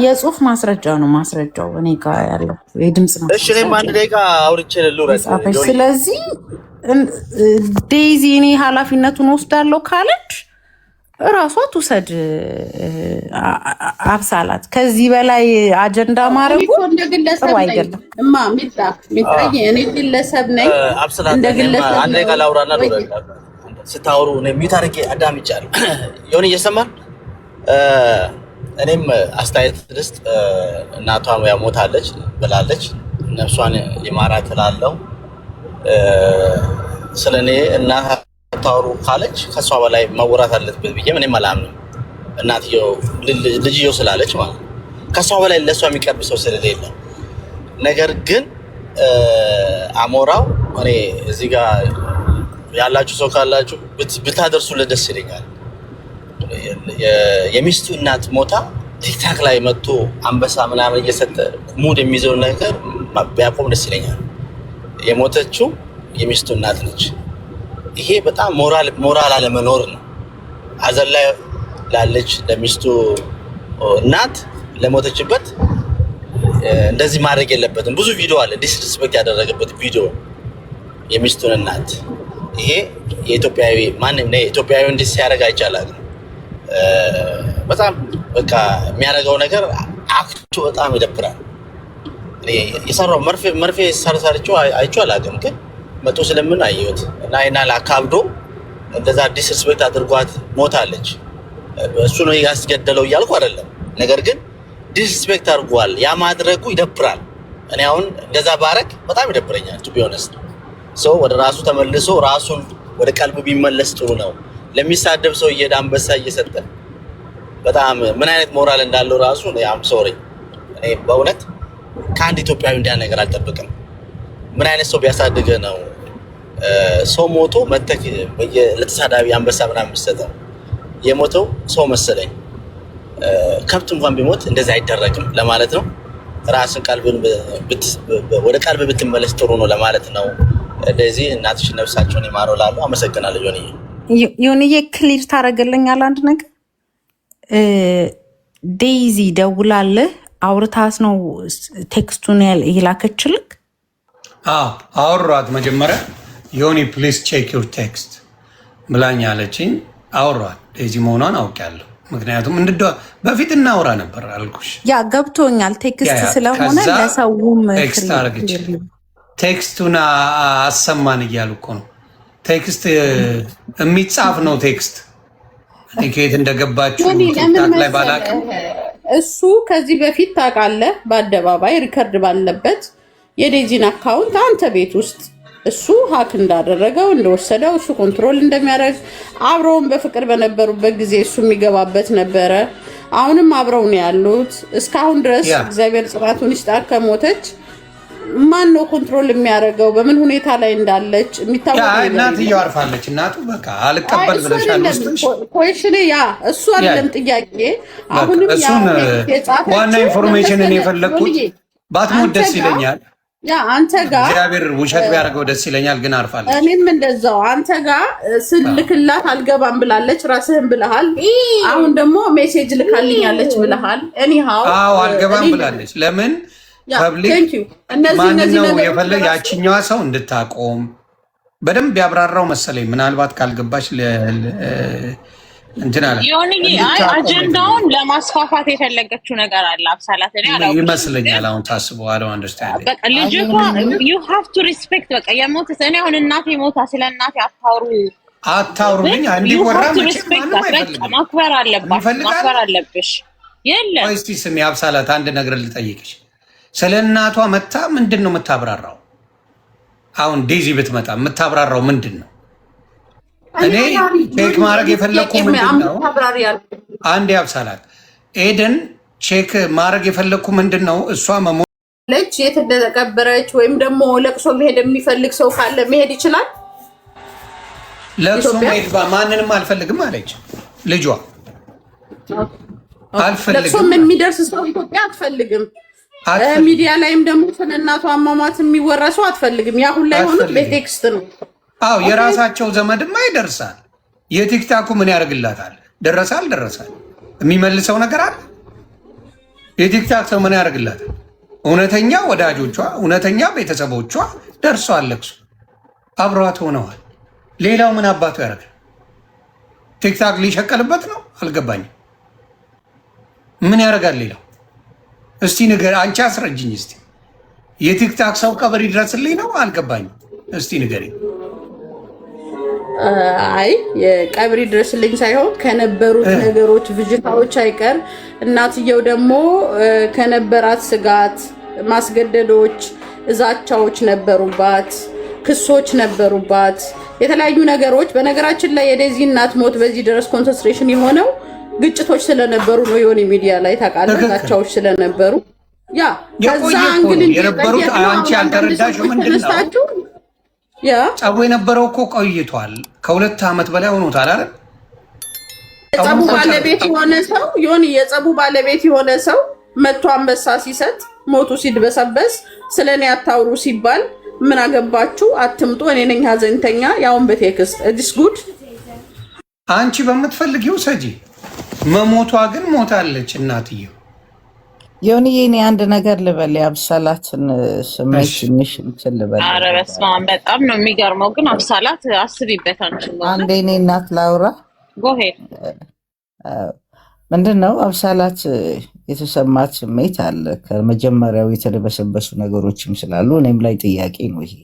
የጽሁፍ ማስረጃ ነው። ማስረጃው እኔ ጋር ያለው የድምፅ ማስረጃ። እሺ እኔም አንድ ደቂቃ አውርቼ ልውረድ። ስለዚህ ዴይዚ እኔ ኃላፊነቱን ወስዳለሁ ካለች እራሷ ትውሰድ። አብሳላት ከዚህ በላይ አጀንዳ ማድረጉ ጥሩ አይደለም። እማ ሚጣዬ እኔ ግለሰብ ነኝ። እንደ ግለሰብ አንድ ደቂቃ ላውራና ስታወሩ ሚዩት አድርጌ አዳምጫለሁ። የሆነ እየሰማን እኔም አስተያየት ልስጥ። እናቷን ያው ሞታለች ብላለች፣ ነፍሷን ይማራት እላለሁ። ስለኔ እናት ታወሩ ካለች ከሷ በላይ መወራት አለበት ብዬ ምንም አላምንም። እናትየው ልጅየው ስላለች ማለት ከሷ በላይ ለሷ የሚቀርብ ሰው ስለሌለ፣ ነገር ግን አሞራው እኔ እዚህ ጋር ያላችሁ ሰው ካላችሁ ብታደርሱለት ደስ ይለኛል። የሚስቱ እናት ሞታ ቲክታክ ላይ መጥቶ አንበሳ ምናምን እየሰጠ ሙድ የሚይዘው ነገር ቢያቆም ደስ ይለኛል። የሞተችው የሚስቱ እናት ነች። ይሄ በጣም ሞራል አለመኖር ነው። ሀዘን ላይ ላለች ለሚስቱ እናት ለሞተችበት እንደዚህ ማድረግ የለበትም። ብዙ ቪዲዮ አለ ዲስሪስፔክት ያደረገበት ቪዲዮ የሚስቱን እናት። ይሄ የኢትዮጵያዊ ማንም ነው ኢትዮጵያዊ እንዲህ ሲያደርግ አይቻላል። በጣም በቃ የሚያደርገው ነገር አክቹ በጣም ይደብራል። የሰራው መርፌ ሰርሳርቸው አይቼው አላውቅም፣ ግን መቶ ስለምን አየሁት እና አይናል አካብዶ እንደዛ ዲስሪስፔክት አድርጓት ሞታለች። እሱ ነው ያስገደለው እያልኩ አይደለም፣ ነገር ግን ዲስሪስፔክት አድርጓል። ያ ማድረጉ ይደብራል። እኔ አሁን እንደዛ ባረግ በጣም ይደብረኛል። ቱ ቢ ኦነስት ሰው ወደ ራሱ ተመልሶ ራሱን ወደ ቀልቡ ቢመለስ ጥሩ ነው። ለሚሳደብ ሰው አንበሳ እየሰጠ በጣም ምን አይነት ሞራል እንዳለው ራሱ ያም ሶሪ እኔ በእውነት ከአንድ ኢትዮጵያዊ እንዲያ ነገር አልጠብቅም። ምን አይነት ሰው ቢያሳድገ ነው ሰው ሞቶ መተክ ለተሳዳቢ አንበሳ ምናምን የሚሰጠው? የሞተው ሰው መሰለኝ። ከብት እንኳን ቢሞት እንደዚህ አይደረግም ለማለት ነው። ራስን ቀልብን ወደ ቀልብ ብትመለስ ጥሩ ነው ለማለት ነው። እንደዚህ እናትሽ ነፍሳቸውን ይማረው ላሉ አመሰግናለሁ። ዮኒዬ ክሊር ታደርግልኛል አንድ ነገር። ዴይዚ ደውላለህ አውርታት ነው ቴክስቱን የላከችልክ? አወሯት መጀመሪያ ዮኒ ፕሊዝ ቼክ ዩር ቴክስት ብላኝ አለችኝ። አወሯት ዴይዚ መሆኗን አውቄያለሁ። ምክንያቱም በፊት እናውራ ነበር አልኩሽ። ያ ገብቶኛል። ቴክስት ስለሆነ ለሰውም ቴክስት አረግች። ቴክስቱን አሰማን እያሉ እኮ ነው። ቴክስት የሚጻፍ ነው። ቴክስት ከየት እንደገባችሁ ቲክታክ ላይ ባላቅም እሱ ከዚህ በፊት ታውቃለህ፣ በአደባባይ ሪከርድ ባለበት የዴዚን አካውንት አንተ ቤት ውስጥ እሱ ሀክ እንዳደረገው እንደወሰደው እሱ ኮንትሮል እንደሚያደርግ አብረውን በፍቅር በነበሩበት ጊዜ እሱ የሚገባበት ነበረ። አሁንም አብረው ነው ያሉት እስካሁን ድረስ። እግዚአብሔር ጽናቱን ይስጣት። ከሞተች ማን ነው ኮንትሮል የሚያደርገው? በምን ሁኔታ ላይ እንዳለች የሚታወቅ እናትየው አርፋለች። እናቱ በቃ አልቀበል ብለሻል ውስጥሽ ኮሽኔ ያ እሱ አይደለም ጥያቄ። አሁንም ዋና ኢንፎርሜሽንን የፈለግኩት ባትሞት ደስ ይለኛል። ያ አንተ ጋር እግዚአብሔር ውሸት ቢያደርገው ደስ ይለኛል፣ ግን አርፋለች። እኔም እንደዛው አንተ ጋር ስልክላት አልገባም ብላለች፣ ራስህን ብለሃል። አሁን ደግሞ ሜሴጅ ልካልኛለች ብለሃል። እኒሃው አልገባም ብላለች። ለምን ፐብሊክ ማን ነው የፈለገ ያችኛዋ ሰው እንድታቆም በደንብ ያብራራው መሰለኝ። ምናልባት ካልገባች እንትን አለ አጀንዳውን ለማስፋፋት የፈለገችው ነገር አለ። አብሳላት ይመስለኛል አሁን ታስበው አለው አንደርስታንድ በቃ ልጅቷ you have to respect በቃ የሞተ እኔ አሁን እናቴ ሞታ ስለ እናቴ አታውሩልኝ። እንዲወራ ማክበር አለብሽ። የለም እስቲ ስሚ አብሳላት አንድ ነገር ልጠይቅሽ። ስለ እናቷ መታ ምንድን ነው የምታብራራው? አሁን ዴዚ ብትመጣ የምታብራራው ምንድን ነው? እኔ ቼክ ማድረግ የፈለግኩ ምንድን ነው? አንድ ያብሳላት ኤደን ቼክ ማድረግ የፈለግኩ ምንድን ነው እሷ ለች የት እንደተቀበረች ወይም ደግሞ ለቅሶ መሄድ የሚፈልግ ሰው ካለ መሄድ ይችላል። ለቅሶ መሄድ ማንንም አልፈልግም አለች ልጇ። አልፈልግም ለቅሶ የሚደርስ ሰው ኢትዮጵያ አትፈልግም። ሚዲያ ላይም ደግሞ ስለ እናቷ አሟሟት የሚወረሰው አትፈልግም። ያ ሁሉ ላይ ሆኖ በቴክስት ነው። አዎ የራሳቸው ዘመድማ ይደርሳል። የቲክታኩ ምን ያደርግላታል? ደረሳል የሚመልሰው ነገር አለ። የቲክታክ ሰው ምን ያደርግላታል? እውነተኛ ወዳጆቿ፣ እውነተኛ ቤተሰቦቿ ደርሷል። ለቅሶ አብሯት ሆነዋል። ሌላው ምን አባቱ ያደርጋል? ቲክታክ ሊሸቀልበት ነው? አልገባኝም። ምን ያደርጋል ሌላው? እስቲ ንገር፣ አንቺ አስረጅኝ እስቲ። የቲክታክ ሰው ቀብር ይድረስልኝ ነው? አልገባኝም። እስቲ ንገሪኝ። አይ የቀብር ይድረስልኝ ሳይሆን ከነበሩት ነገሮች ፍጅታዎች አይቀር እናትየው ደግሞ ከነበራት ስጋት፣ ማስገደዶች፣ እዛቻዎች ነበሩባት፣ ክሶች ነበሩባት፣ የተለያዩ ነገሮች። በነገራችን ላይ የዴዚ እናት ሞት በዚህ ድረስ ኮንሰንትሬሽን የሆነው ግጭቶች ስለነበሩ ነው። የሆነ ሚዲያ ላይ ታውቃለህ፣ ዛቻዎች ስለነበሩ ያ ከዛ እንግዲህ የነበሩት አንቺ ያልተረዳሽው ምንድን ነው? ጸቡ የነበረው እኮ ቆይቷል። ከ2 ዓመት በላይ ሆኖታል አይደል? የጸቡ ባለቤት የሆነ ሰው መቶ አንበሳ ሲሰጥ ሞቱ ሲድበሰበስ ስለኔ አታውሩ ሲባል ምን አገባችሁ አትምጡ፣ እኔ ነኝ ሀዘንተኛ፣ ያውን በቴክስት እዲስ ጉድ። አንቺ በምትፈልጊው ሰጂ። መሞቷ ግን ሞታለች እናትየው። ዮኒዬ እኔ አንድ ነገር ልበል፣ የአብሳላትን ስሜት ትንሽ እንትን ልበል። ኧረ በስመ አብ በጣም ነው የሚገርመው። ግን አብሳላት አስቢበት አንቺ። አንዴ እኔ እናት ላውራ። ጎሄድ ምንድን ነው አብሳላት የተሰማት ስሜት አለ። ከመጀመሪያው የተደበሰበሱ ነገሮችም ስላሉ እኔም ላይ ጥያቄ ነው ይሄ።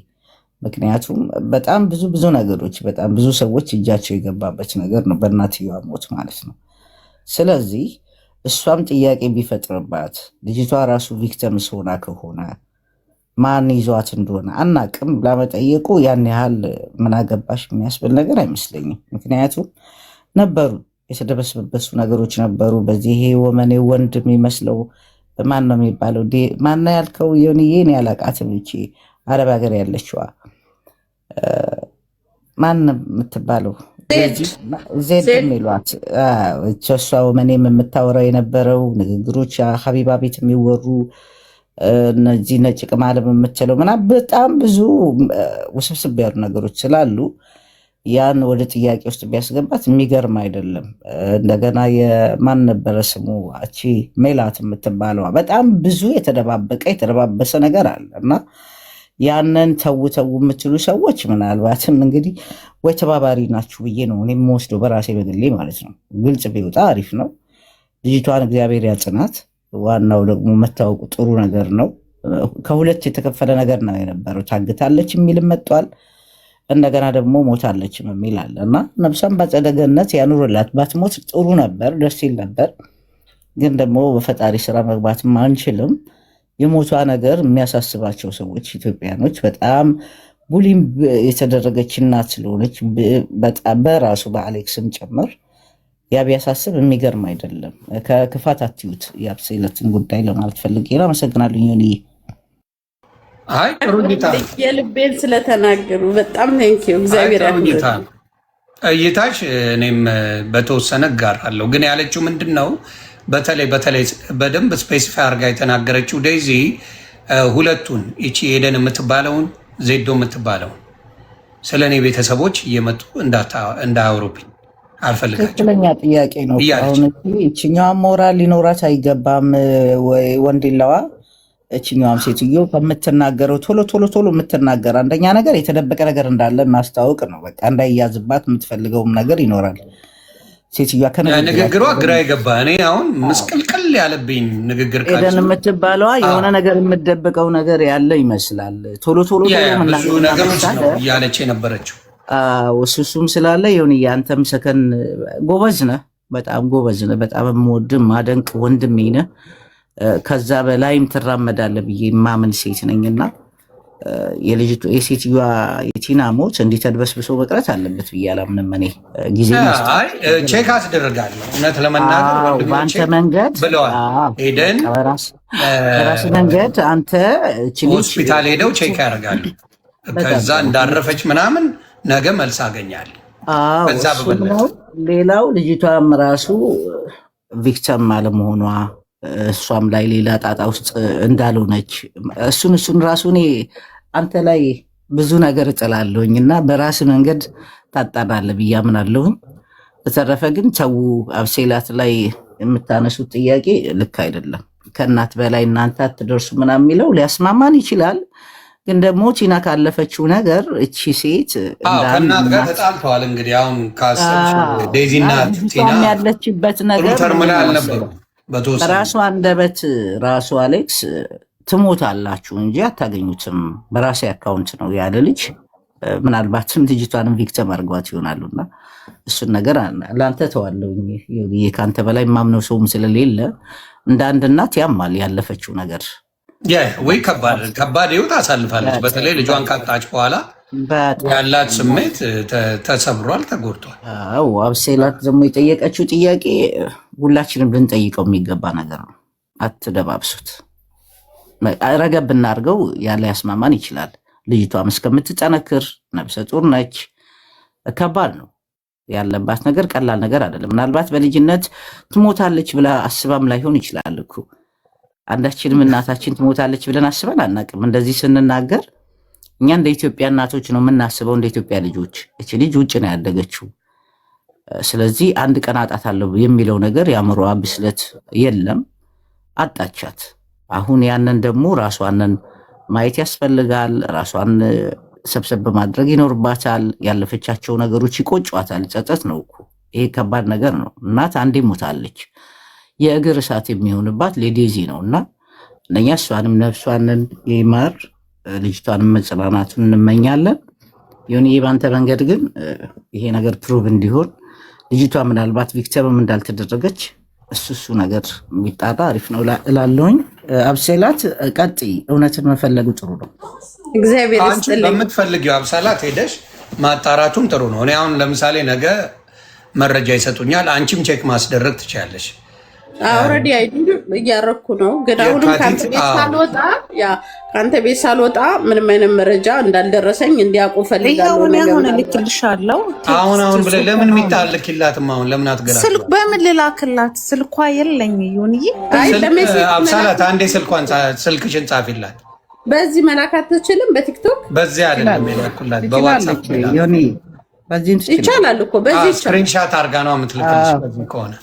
ምክንያቱም በጣም ብዙ ነገሮች፣ በጣም ብዙ ሰዎች እጃቸው የገባበት ነገር ነው በእናትየዋ ሞት ማለት ነው። ስለዚህ እሷም ጥያቄ ቢፈጥርባት ልጅቷ ራሱ ቪክተምስ ሆና ከሆነ ማን ይዟት እንደሆነ አናቅም ላመጠየቁ ያን ያህል ምን አገባሽ የሚያስብል ነገር አይመስለኝም። ምክንያቱም ነበሩ የተደበሰበሱ ነገሮች ነበሩ። በዚህ ይሄ ወመኔ ወንድ የሚመስለው ማን ነው የሚባለው? ማን ነው ያልከው? ዮኒዬን ያላቃትም ይቺ አረብ ሀገር ያለችዋ ማን የምትባለው ዜድ የሚሏት እሷ ወመኔም የምታወራው የነበረው ንግግሮች ሀቢባ ቤት የሚወሩ እነዚህ ነጭ ቅማልም የምትለው ምናምን በጣም ብዙ ውስብስብ ያሉ ነገሮች ስላሉ ያን ወደ ጥያቄ ውስጥ ቢያስገባት የሚገርም አይደለም። እንደገና የማን ነበረ ስሙ አቺ ሜላት የምትባለዋ በጣም ብዙ የተደባበሰ ነገር አለ እና ያንን ተው የምትሉ ሰዎች ምናልባትም እንግዲህ ወይ ተባባሪ ናችሁ ብዬ ነው እኔ የምወስደው በራሴ በግሌ ማለት ነው። ግልጽ ቢወጣ አሪፍ ነው። ልጅቷን እግዚአብሔር ያጽናት። ዋናው ደግሞ መታወቁ ጥሩ ነገር ነው። ከሁለት የተከፈለ ነገር ነው የነበረው። ታግታለች የሚልም መጥቷል። እንደገና ደግሞ ሞታለችም የሚል አለ እና ነፍሷን በአጸደ ገነት ያኑርላት። ባትሞት ጥሩ ነበር፣ ደስ ይል ነበር። ግን ደግሞ በፈጣሪ ስራ መግባትም አንችልም። የሞቷ ነገር የሚያሳስባቸው ሰዎች ኢትዮጵያኖች በጣም ቡሊም የተደረገች እናት ስለሆነች በጣም በራሱ በአሌክስም ጭምር ያ ቢያሳስብ የሚገርም አይደለም። ከክፋት አትዩት የአብሴለትን ጉዳይ ለማለት ፈልጌ ነው። አመሰግናለሁ ዮኒዬ። አይ ጥሩ እይታ የልቤን ስለተናገሩ በጣም ቴንኪው። እግዚአብሔር ያክብር እይታሽ። እኔም በተወሰነ እጋራለሁ። ግን ያለችው ምንድን ነው በተለይ በደንብ ስፔሲፋይ አድርጋ የተናገረችው ዴዚ ሁለቱን ይቺ ኤደን የምትባለውን ዜዶ የምትባለውን ስለ እኔ ቤተሰቦች እየመጡ እንዳያወሩብኝ አልፈልጋቸው። ትክክለኛ ጥያቄ ነው። አሁን ይችኛዋ ሞራል ሊኖራት አይገባም ወይ ወንድለዋ? እችኛዋም ሴትዮ ከምትናገረው ቶሎ የምትናገር አንደኛ ነገር የተደበቀ ነገር እንዳለ ማስታወቅ ነው። በቃ እንዳይያዝባት የምትፈልገውም ነገር ይኖራል። ሴትዮዋ ንግግሯ ግራ የገባ እኔ አሁን ምስቅልቅል ያለብኝ ንግግር ኤደን የምትባለዋ የሆነ ነገር የምትደብቀው ነገር ያለ ይመስላል። ቶሎ ብዙ ነገሮች ነው እያለች የነበረችው። እሱም ስላለ ይሁን ያንተም ሰከን ጎበዝ ነህ፣ በጣም ጎበዝ ነህ። በጣም የምወድህ ማደንቅ ወንድሜ ነህ። ከዛ በላይም ትራመዳለህ ብዬ ማምን ሴት ነኝና የልጅቱ የሴትዮዋ የቲና ሞት እንዲህ ተድበስብሶ መቅረት አለበት ብዬ አላምንም። እኔ ጊዜ ቼክ አስደርጋለሁ። እውነት ለመናገር በአንተ መንገድ ብለዋል ሄደን በራስ መንገድ አንተ ሆስፒታል ሄደው ቼክ ያደርጋሉ። ከዛ እንዳረፈች ምናምን ነገ መልስ አገኛለሁ። ሌላው ልጅቷም ራሱ ቪክተም አለመሆኗ እሷም ላይ ሌላ ጣጣ ውስጥ እንዳልሆነች እሱን ራሱ እኔ አንተ ላይ ብዙ ነገር እጥላለሁኝ እና በራስ መንገድ ታጣራለህ ብዬ አምናለሁኝ። በተረፈ ግን ተው አብሴላት ላይ የምታነሱት ጥያቄ ልክ አይደለም። ከእናት በላይ እናንተ አትደርሱ ምናምን የሚለው ሊያስማማን ይችላል። ግን ደግሞ ቲና ካለፈችው ነገር እቺ ሴት ከእናት ጋር ተጣልተዋል። እንግዲህ አሁን ዴዚና ቲና ያለችበት ነገር ተርሚናል አልነበሩ። በራሷ አንደበት ራሱ አሌክስ ትሞታላችሁ እንጂ አታገኙትም። በራሴ አካውንት ነው ያለ ልጅ ምናልባትም ልጅቷንም ቪክተም አድርጓት ይሆናሉና እሱን ነገር ለአንተ ተዋለው። ከአንተ በላይ የማምነው ሰውም ስለሌለ እንደ አንድ እናት ያማል ያለፈችው ነገር ወይ ከባድ ህይወት አሳልፋለች። በተለይ ልጇን ካጣች በኋላ ያላት ስሜት ተሰብሯል፣ ተጎድቷል። አብሴላት ደግሞ የጠየቀችው ጥያቄ ሁላችንም ልንጠይቀው የሚገባ ነገር ነው። አትደባብሱት፣ ረገብ ብናድርገው ያለ ያስማማን ይችላል። ልጅቷም እስከምትጠነክር ነብሰ ጡር ነች። ከባድ ነው ያለባት ነገር፣ ቀላል ነገር አይደለም። ምናልባት በልጅነት ትሞታለች ብላ አስባም ላይሆን ይችላል እኮ። አንዳችንም እናታችን ትሞታለች ብለን አስበን አናቅም። እንደዚህ ስንናገር እኛ እንደ ኢትዮጵያ እናቶች ነው የምናስበው፣ እንደ ኢትዮጵያ ልጆች። እቺ ልጅ ውጭ ነው ያደገችው። ስለዚህ አንድ ቀን አጣታለሁ የሚለው ነገር የአእምሮዋ ብስለት የለም። አጣቻት። አሁን ያንን ደግሞ ራሷንን ማየት ያስፈልጋል። ራሷን ሰብሰብ ማድረግ ይኖርባታል። ያለፈቻቸው ነገሮች ይቆጯታል። ጸጸት ነው እኮ ይሄ ከባድ ነገር ነው። እናት አንዴ ሞታለች። የእግር እሳት የሚሆንባት ሌዴዚ ነው እና እነኛ እሷንም ነፍሷንን ይማር፣ ልጅቷንም መጽናናቱን እንመኛለን። ይሁን ባንተ መንገድ ግን ይሄ ነገር ፕሩቭ እንዲሆን ልጅቷ ምናልባት ቪክተምም እንዳልተደረገች እሱ ነገር የሚጣራ አሪፍ ነው እላለሁኝ። አብሴላት ቀጥይ፣ እውነትን መፈለጉ ጥሩ ነው። እግዚአብሔር ይስጥልኝ። በምትፈልጊው አብሰላት ሄደሽ ማጣራቱም ጥሩ ነው። እኔ አሁን ለምሳሌ ነገ መረጃ ይሰጡኛል፣ አንቺም ቼክ ማስደረግ ትችያለሽ። ኦልሬዲ እያረኩ ነው። ግን አሁንም ከአንተ ቤት ሳልወጣ ምንም አይነት መረጃ እንዳልደረሰኝ እንዲያውቁ ፈልጋለሁ። ልክልሻለሁ። አሁን ብለህ ለምን የሚታልክላትም አሁን ለምን አትገራ? በምን ልላክላት? ስልኳ የለኝ። ይሁንዬ አብሳላት አንዴ ስልክሽን ጻፊላት። በዚህ መላክ አትችልም? በቲክቶክ በዚህ አይደለም የላኩላት፣ በዋትስአፕ ይቻላል እኮ። በዚህ ስክሪንሻት አድርጋ ነው የምትልክልሽ። በዚህ ከሆነ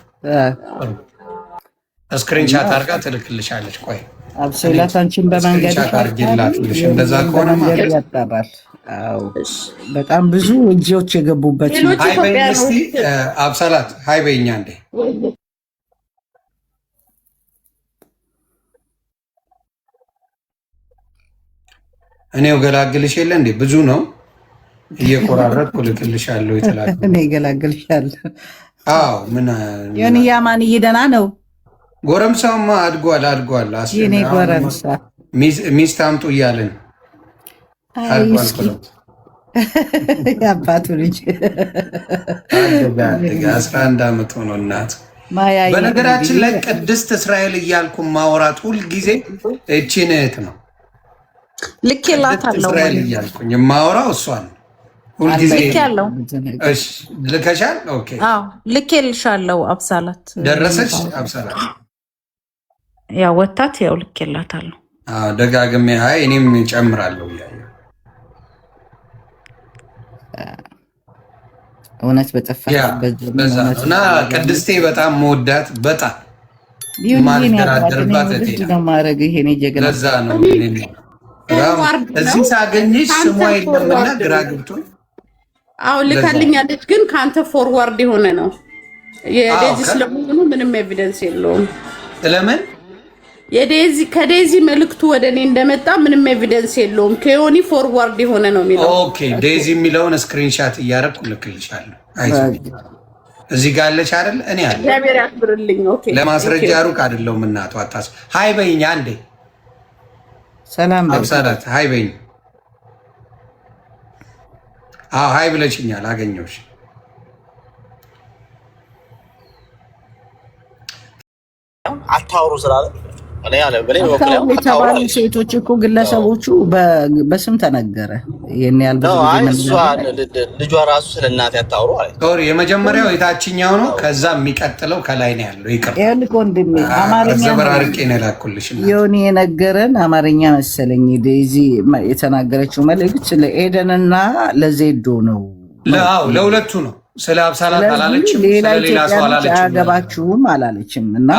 ስክሪንሻት አድርጋ ትልክልሻለች። ቆይ አብሴላት አንቺን በመንገድ አድርጊላትልሽ። እንደዛ ከሆነ ያጣራል። በጣም ብዙ እጆች የገቡበት አብሰላት ሀይ በይኛ እንዴ። እኔው ገላግልሽ የለ እንዴ? ብዙ ነው እየቆራረጥኩ ልክልሻለሁ። ይተላል እኔ ገላግልሻለሁ። አዎ ምን የኔ ያማን እየደና ነው። ጎረምሳውማ አድጓል። የኔ ጎረምሳ ሚስት አምጡ እያለን የአባቱ ልጅ 11 ዓመት ሆኖ እናቱ። በነገራችን ላይ ቅድስት እስራኤል እያልኩ ማውራት ሁልጊዜ እቺን እህት ነው። ልኬላታለሁ። እስራኤል እያልኩኝ የማወራው እሷን ሁልጊዜ ልከሻል? ኦኬ ልኬልሻለሁ። አብሳላት ደረሰች። አብሳላት ያው ወታት ያው ልኬላታለሁ። ደጋግሜ ሀይ እኔም ጨምራለሁ እያለሁ እውነት በጠፋበት እና ቅድስቴ በጣም መወዳት በጣም ማልደራደርባት ማድረግ ይሄኔ ጀግና። ለዛ ነው እዚህ ሳገኝሽ ስሟ የለምና ግራ ገብቶኝ። አዎ ልካልኛለች፣ ግን ከአንተ ፎርዋርድ የሆነ ነው። የዴዚ ስለመሆኑ ምንም ኤቪደንስ የለውም። ለምን ከዴዚ መልክቱ ወደ እኔ እንደመጣ ምንም ኤቪደንስ የለውም። ከዮኒ ፎርዋርድ የሆነ ነው የሚለው። ኦኬ ዴዚ የሚለውን ስክሪንሻት እያደረኩ ልክልሻለሁ። እዚህ ጋር አለች አይደል? እኔ አለ። እግዚአብሔር ያክብርልኝ። ኦኬ ለማስረጃ ሩቅ አይደለሁም። እናቷ አታስ ሃይ በይኝ አንዴ። ሰላም አብሳላት ሃይ በይኝ። ሀይ ብለሽኛል፣ አገኘሁሽ። አታውሩ ስላለ የተባሉ ሴቶች እኮ ግለሰቦቹ በስም ተነገረ። ይሄን ያህል ልጇ ራሱ ስለ እናት ያታውሩ አለ። የመጀመሪያው የታችኛው ነው። ከዛ የሚቀጥለው ከላይ ነው ያለው። ይቅር ወንድሜ፣ አማርኛ ዘበራርቄ ነው የላኩልሽ። ዮኒ የነገረን አማርኛ መሰለኝ። ዴዚ የተናገረችው መልእክት ለኤደንና ለዜዶ ነው። ለሁለቱ ነው። ስለ አብሳላት አላለችም። ሌላ ኢትዮጵያ አያገባችሁም አላለችም። እና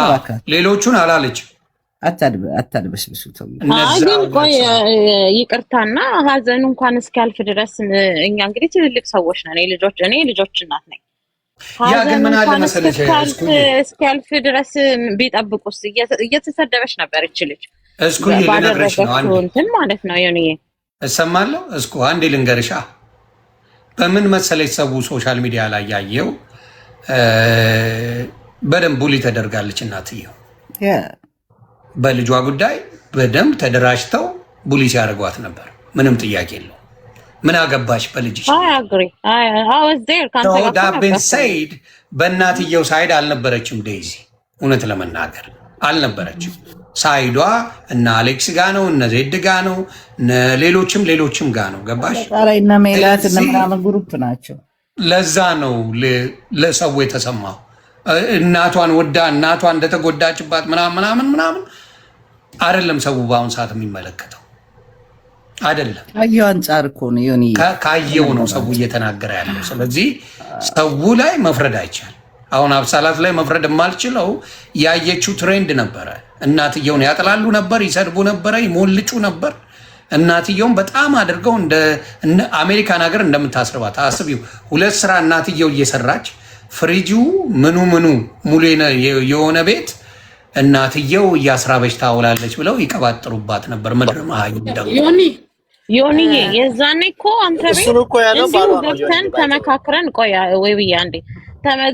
ሌሎቹን አላለችም። አታድበስብሱ ተው። ግን ቆይ ይቅርታና ሀዘኑ እንኳን እስኪያልፍ ድረስ እኛ እንግዲህ ትልልቅ ሰዎች ነን። እኔ ልጆች እናት ነኝ። ያ ግን ምን አለ መሰለሽ እስኪያልፍ ድረስ ቢጠብቁስ? እየተሰደበች ነበር ይችልች ልነግርሽ ነው እንትን ማለት ነው። ዮኒዬ እሰማለሁ። አንዴ ልንገርሻ በምን መሰለሽ ሰው ሶሻል ሚዲያ ላይ ያየው በደንብ ቡሊ ተደርጋለች እናትየው። በልጇ ጉዳይ በደንብ ተደራጅተው ቡሊ ሲያደርጓት ነበር። ምንም ጥያቄ የለው። ምን አገባሽ በልጅሽ? ሰይድ በእናትየው ሳይድ አልነበረችም ዴይዚ። እውነት ለመናገር አልነበረችም። ሳይዷ እነ አሌክስ ጋ ነው፣ እነ ዜድ ጋ ነው፣ ሌሎችም ጋ ነው። ገባሽ? እና ሜላት ምናምን ግሩፕ ናቸው። ለዛ ነው ለሰው የተሰማው። እናቷን ወዳ እናቷ እንደተጎዳችባት ምናምን አይደለም ሰው በአሁን ሰዓት የሚመለከተው አይደለም። ካየው አንጻር እኮ ነው ዮኒ፣ ካየው ነው ሰው እየተናገረ ያለው። ስለዚህ ሰው ላይ መፍረድ አይቻል። አሁን አብሳላት ላይ መፍረድ የማልችለው ያየችው ትሬንድ ነበረ። እናትየውን ያጥላሉ ነበር፣ ይሰድቡ ነበረ፣ ይሞልጩ ነበር። እናትየውን በጣም አድርገው እንደ አሜሪካን ሀገር እንደምታስርባት አስቢው። 2 ስራ እናትየው እየሰራች ፍሪጁ ምኑ ሙሉ የሆነ ቤት እናትየው እያስራበች ታውላለች ብለው ይቀባጥሩባት ነበር። ምድር መሀይ ዮኒ የዛኔ እኮ አንተ ቤት ገብተን ተመካክረን ወይ ብዬ አንዴ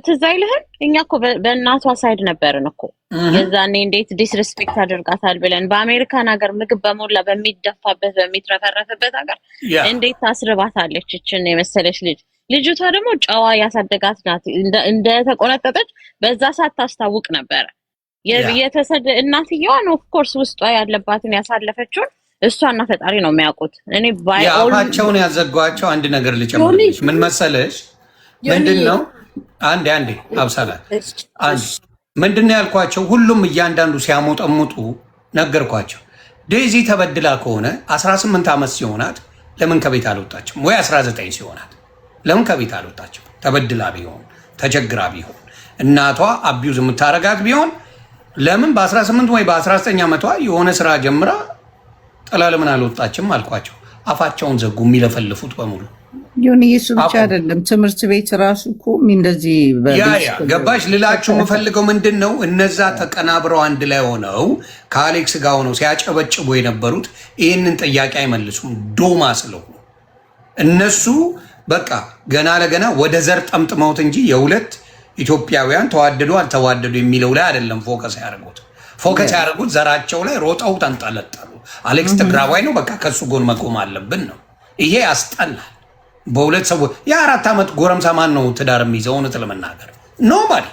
ትዝ አይልህም? እኛ እኮ በእናቷ ሳይድ ነበርን እኮ የዛኔ። እንዴት ዲስሪስፔክት አድርጋታል ብለን በአሜሪካን ሀገር ምግብ በሞላ በሚደፋበት በሚትረፈረፍበት ሀገር እንዴት ታስርባታለች እችን የመሰለች ልጅ። ልጅቷ ደግሞ ጨዋ ያሳደጋት ናት። እንደተቆነጠጠች በዛ ሰዓት ታስታውቅ ነበረ። እናትየዋን ኦፍኮርስ ውስጧ ያለባትን ያሳለፈችውን እሷና ፈጣሪ ነው የሚያውቁት። እኔ አፋቸውን ያዘጓቸው አንድ ነገር ልጨምርልሽ። ምን መሰለሽ? ምንድን ነው አንዴ አብሳላት ምንድን ነው ያልኳቸው? ሁሉም እያንዳንዱ ሲያሞጠሙጡ ነገርኳቸው። ዴዚ ተበድላ ከሆነ 18 ዓመት ሲሆናት ለምን ከቤት አልወጣችም? ወይ 19 ሲሆናት ለምን ከቤት አልወጣችም? ተበድላ ቢሆን ተቸግራ ቢሆን እናቷ አቢዩዝ የምታረጋት ቢሆን ለምን በ18 ወይ በ19 ዓመቷ የሆነ ስራ ጀምራ ጥላ ለምን አልወጣችም አልኳቸው። አፋቸውን ዘጉ። የሚለፈልፉት በሙሉ ዮኒ እሱ ብቻ አይደለም፣ ትምህርት ቤት ራሱ እኮ እንደዚህ ገባሽ? ልላችሁ የምፈልገው ምንድን ነው፣ እነዛ ተቀናብረው አንድ ላይ ሆነው ከአሌክስ ጋር ሆነው ሲያጨበጭቡ የነበሩት ይህንን ጥያቄ አይመልሱም። ዶማ ስለሆኑ እነሱ በቃ ገና ለገና ወደ ዘር ጠምጥመውት እንጂ የሁለት ኢትዮጵያውያን ተዋደዱ አልተዋደዱ የሚለው ላይ አይደለም ፎከስ ያደርጉት። ፎከስ ያደርጉት ዘራቸው ላይ ሮጠው ተንጠለጠሉ። አሌክስ ትግራዋይ ነው፣ በቃ ከሱ ጎን መቆም አለብን ነው። ይሄ ያስጠላል። በሁለት ሰው የ4 ዓመት ጎረምሳ ማን ነው ትዳር የሚይዘው? እውነት ለመናገር ኖባዲ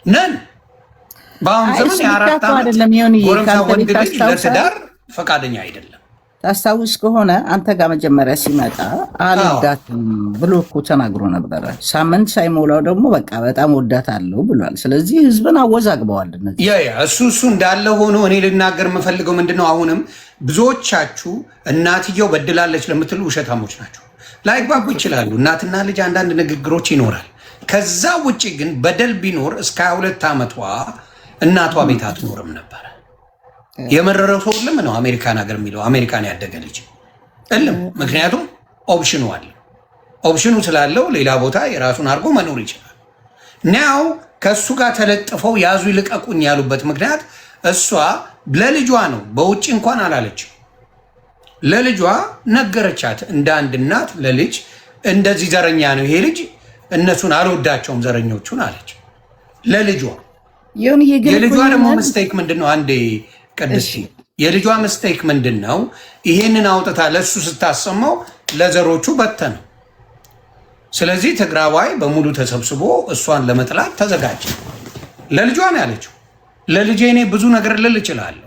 ነን። በአሁን ዘመን የ4 ዓመት ጎረምሳ ወንድ ልጅ ለትዳር ፈቃደኛ አይደለም። ታስታውስ ከሆነ አንተ ጋር መጀመሪያ ሲመጣ አልወዳትም ብሎ እኮ ተናግሮ ነበረ። ሳምንት ሳይሞላው ደግሞ በቃ በጣም ወዳት አለው ብሏል። ስለዚህ ህዝብን አወዛግበዋል። እሱ እንዳለ ሆኖ እኔ ልናገር የምፈልገው ምንድነው፣ አሁንም ብዙዎቻችሁ እናትየው በድላለች ለምትሉ ውሸታሞች ናቸው። ላይግባቡ ይችላሉ። እናትና ልጅ አንዳንድ ንግግሮች ይኖራል። ከዛ ውጭ ግን በደል ቢኖር እስከ 22 ዓመቷ እናቷ ቤት አትኖርም ነበረ። የመረረው ሰው ልም ነው አሜሪካን ሀገር የሚለው አሜሪካን ያደገ ልጅ እልም። ምክንያቱም ኦፕሽኑ አለ። ኦፕሽኑ ስላለው ሌላ ቦታ የራሱን አድርጎ መኖር ይችላል። ናው ከእሱ ጋር ተለጥፈው ያዙ ይልቀቁኝ ያሉበት ምክንያት እሷ ለልጇ ነው። በውጭ እንኳን አላለችም። ለልጇ ነገረቻት። እንደ አንድ እናት ለልጅ እንደዚህ ዘረኛ ነው ይሄ ልጅ፣ እነሱን አልወዳቸውም ዘረኞቹን አለች ለልጇ። የልጇ ደግሞ ምስቴክ ምንድን ነው? አንዴ ቅድስት የልጇ ምስቴክ ምንድን ነው? ይሄንን አውጥታ ለእሱ ስታሰማው ለዘሮቹ በተነው። ስለዚህ ትግራዋይ በሙሉ ተሰብስቦ እሷን ለመጥላት ተዘጋጀ። ለልጇ ነው ያለችው። ለልጄ እኔ ብዙ ነገር ልል እችላለሁ።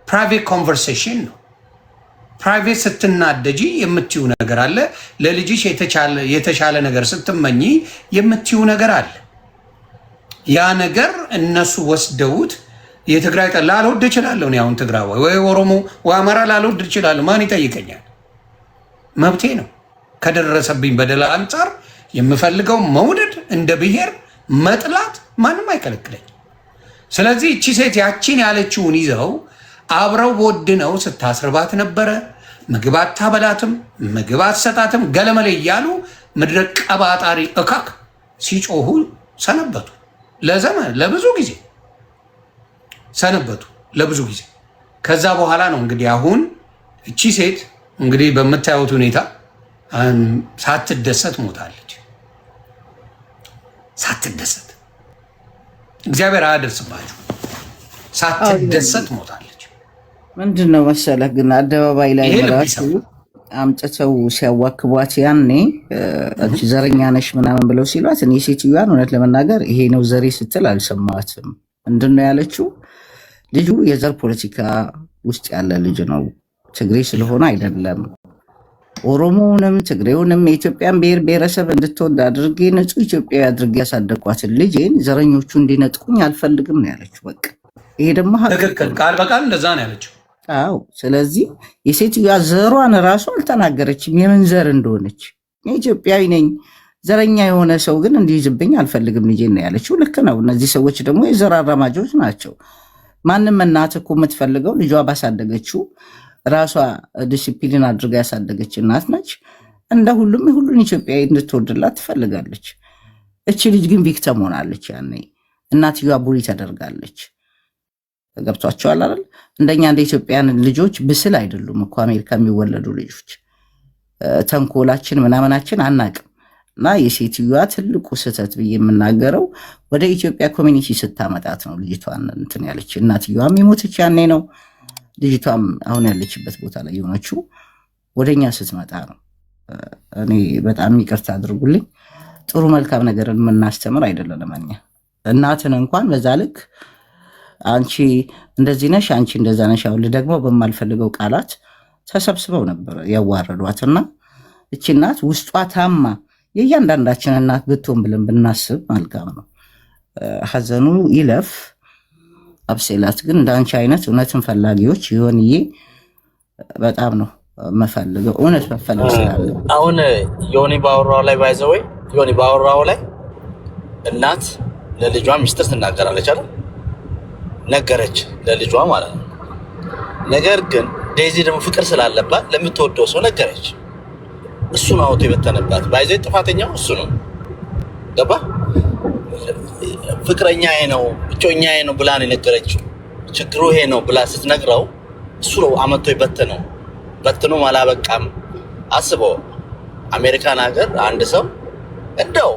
ፕራይቬት ኮንቨርሴሽን ነው። ፕራይቬት ስትናደጂ የምትዩ ነገር አለ። ለልጅሽ የተሻለ ነገር ስትመኝ የምትዩ ነገር አለ። ያ ነገር እነሱ ወስደውት የትግራይ ጠላ ላልወድ እችላለሁ። እኔ አሁን ትግራዋይ ወይ ኦሮሞ ወይ አማራ ላልወድ እችላለሁ። ማን ይጠይቀኛል? መብቴ ነው። ከደረሰብኝ በደል አንጻር የምፈልገው መውደድ፣ እንደ ብሔር መጥላት ማንም አይከለክለኝ። ስለዚህ እቺ ሴት ያቺን ያለችውን ይዘው አብረው ወድነው ስታስርባት ነበረ። ምግብ አታበላትም፣ ምግብ አትሰጣትም፣ ገለመሌ እያሉ ምድረ ቀባጣሪ እካክ ሲጮሁ ሰነበቱ። ለብዙ ጊዜ ሰነበቱ፣ ለብዙ ጊዜ። ከዛ በኋላ ነው እንግዲህ አሁን እቺ ሴት እንግዲህ በምታዩት ሁኔታ ሳትደሰት ሞታለች። ሳትደሰት እግዚአብሔር አያደርስባችሁ። ሳትደሰት ሞታለች። ምንድን ነው መሰለህ ግን አደባባይ ላይ ራሱ አምጥተው ሲያዋክቧት ያኔ አንቺ ዘረኛ ነሽ ምናምን ብለው ሲሏት እኔ ሴትዮዋን እውነት ለመናገር ይሄ ነው ዘሬ ስትል አልሰማትም። ምንድን ነው ያለችው? ልጁ የዘር ፖለቲካ ውስጥ ያለ ልጅ ነው፣ ትግሬ ስለሆነ አይደለም። ኦሮሞውንም ትግሬውንም የኢትዮጵያን ብሔር ብሔረሰብ እንድትወድ አድርጌ ንጹህ ኢትዮጵያዊ አድርጌ ያሳደግኳትን ልጄን ዘረኞቹ እንዲነጥቁኝ አልፈልግም ነው ያለችው። በቃ ይሄ ደግሞ ትክክል፣ ቃል በቃል እንደዛ ነው ያለችው። አዎ። ስለዚህ የሴትዮዋ ዘሯን እራሱ አልተናገረችም የምን ዘር እንደሆነች። ኢትዮጵያዊ ነኝ፣ ዘረኛ የሆነ ሰው ግን እንዲይዝብኝ አልፈልግም ልጄን ነው ያለችው። ልክ ነው። እነዚህ ሰዎች ደግሞ የዘር አራማጆች ናቸው። ማንም እናት እኮ የምትፈልገው ልጇ ባሳደገችው ራሷ ዲሲፕሊን አድርጋ ያሳደገች እናት ነች። እንደ ሁሉን ኢትዮጵያዊ እንድትወድላት ትፈልጋለች። እቺ ልጅ ግን ቪክተም ሆናለች። ያኔ እናትየዋ ቡሪ ተደርጋለች። ገብቷቸዋል አይደል? እንደኛ እንደ ኢትዮጵያን ልጆች ብስል አይደሉም እኮ አሜሪካ የሚወለዱ ልጆች። ተንኮላችን ምናምናችን አናቅም። እና የሴትዮዋ ትልቁ ስህተት ብዬ የምናገረው ወደ ኢትዮጵያ ኮሚኒቲ ስታመጣት ነው ልጅቷን እንትን ያለች። እናትየዋም የሞተች ያኔ ነው። ልጅቷም አሁን ያለችበት ቦታ ላይ የሆነችው ወደኛ ስትመጣ ነው። እኔ በጣም ይቅርታ አድርጉልኝ፣ ጥሩ መልካም ነገርን የምናስተምር አይደለንም እኛ። እናትን እንኳን በዛ ልክ አንቺ እንደዚህ ነሽ፣ አንቺ እንደዛ ነሽ፣ አሁን ደግሞ በማልፈልገው ቃላት ተሰብስበው ነበር ያዋረዷትና እቺ እናት ውስጧ ታማ የእያንዳንዳችን እናት ብትሆን ብለን ብናስብ መልካም ነው። ሐዘኑ ይለፍ። አብሴላት ግን እንዳንቺ አይነት እውነትን ፈላጊዎች ይሆንዬ በጣም ነው መፈልገው። እውነት መፈለግ ስላለ አሁን ዮኒ ባወራው ላይ ባይዘወይ ዮኒ ባወራው ላይ እናት ለልጇ ሚስጥር ትናገራለች አይደል? ነገረች ለልጇ ማለት ነው። ነገር ግን ዴዚ ደግሞ ፍቅር ስላለባት ለምትወደው ሰው ነገረች። እሱ ነው አውቶ የበተነባት። ባይዘይ ጥፋተኛው እሱ ነው። ገባ? ፍቅረኛዬ ነው እጮኛዬ ነው ብላ ነው የነገረችው። ችግሩ ይሄ ነው ብላ ስትነግረው እሱ ነው አመቶ የበተነው። በትኖም አላበቃም። አስበው አሜሪካን ሀገር አንድ ሰው እንደው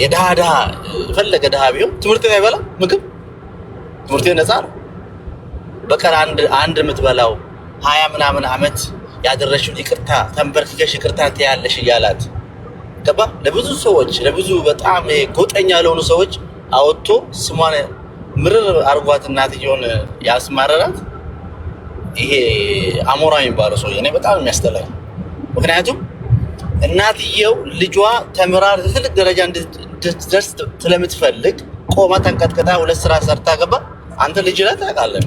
የድሃ የፈለገ ድሃ ቢሆን ትምህርት ቤት አይበላም ምግብ፣ ትምህርት ቤት ነፃ ነው። በቀር አንድ የምትበላው 20 ምናምን አመት ያደረሽው ይቅርታ ተንበርክከሽ ይቅርታ ትያለሽ እያላት ገባ። ለብዙ ሰዎች ለብዙ በጣም ጎጠኛ ለሆኑ ሰዎች አወጥቶ ስሟን ምርር አርጓት እናትየውን ያስማረራት ይሄ አሞራ የሚባለው ሰው እኔ በጣም የሚያስጠላኝ። ምክንያቱም እናትየው ልጇ ተምራ ትልቅ ደረጃ እንድትደርስ ስለምትፈልግ ቆማ ተንቀጥቅጣ ሁለት ስራ ሰርታ ገባ። አንተ ልጅ ላይ ታውቃለህ፣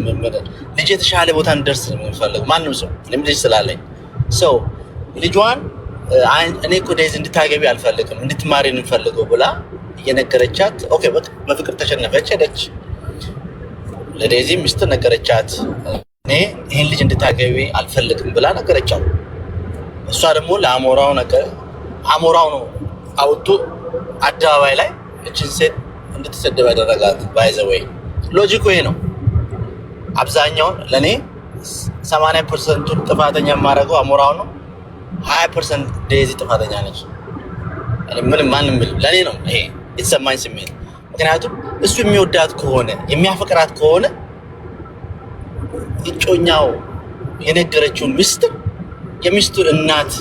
ልጅ የተሻለ ቦታ እንድደርስ ነው የምፈልገው ማንም ሰው። እኔም ልጅ ስላለኝ ሰው ልጇን እኔ እኮ ዴዚ እንድታገቢ አልፈልግም እንድትማሪ ነው የምፈልገው ብላ እየነገረቻት፣ ኦኬ በቃ በፍቅር ተሸነፈች፣ ሄደች። ለዴዚ ሚስጥር ነገረቻት። እኔ ይሄን ልጅ እንድታገቢ አልፈልግም ብላ ነገረቻት። እሷ ደግሞ ለአሞራው ነገር አሞራው ነው አውጥቶ አደባባይ ላይ እችን ሴት እንድትሰደብ ያደረጋት። ባይዘወይ ሎጂኩ ይሄ ነው። አብዛኛውን ለኔ 80% ጥፋተኛ የማደርገው አሞራው ነው፣ 20% ዴዚ ጥፋተኛ ነች። ምንም ማንም ለኔ ነው ይሄ የተሰማኝ ስሜት። ምክንያቱም እሱ የሚወዳት ከሆነ የሚያፈቅራት ከሆነ እጮኛው የነገረችውን ሚስጥር የሚስቱን እናት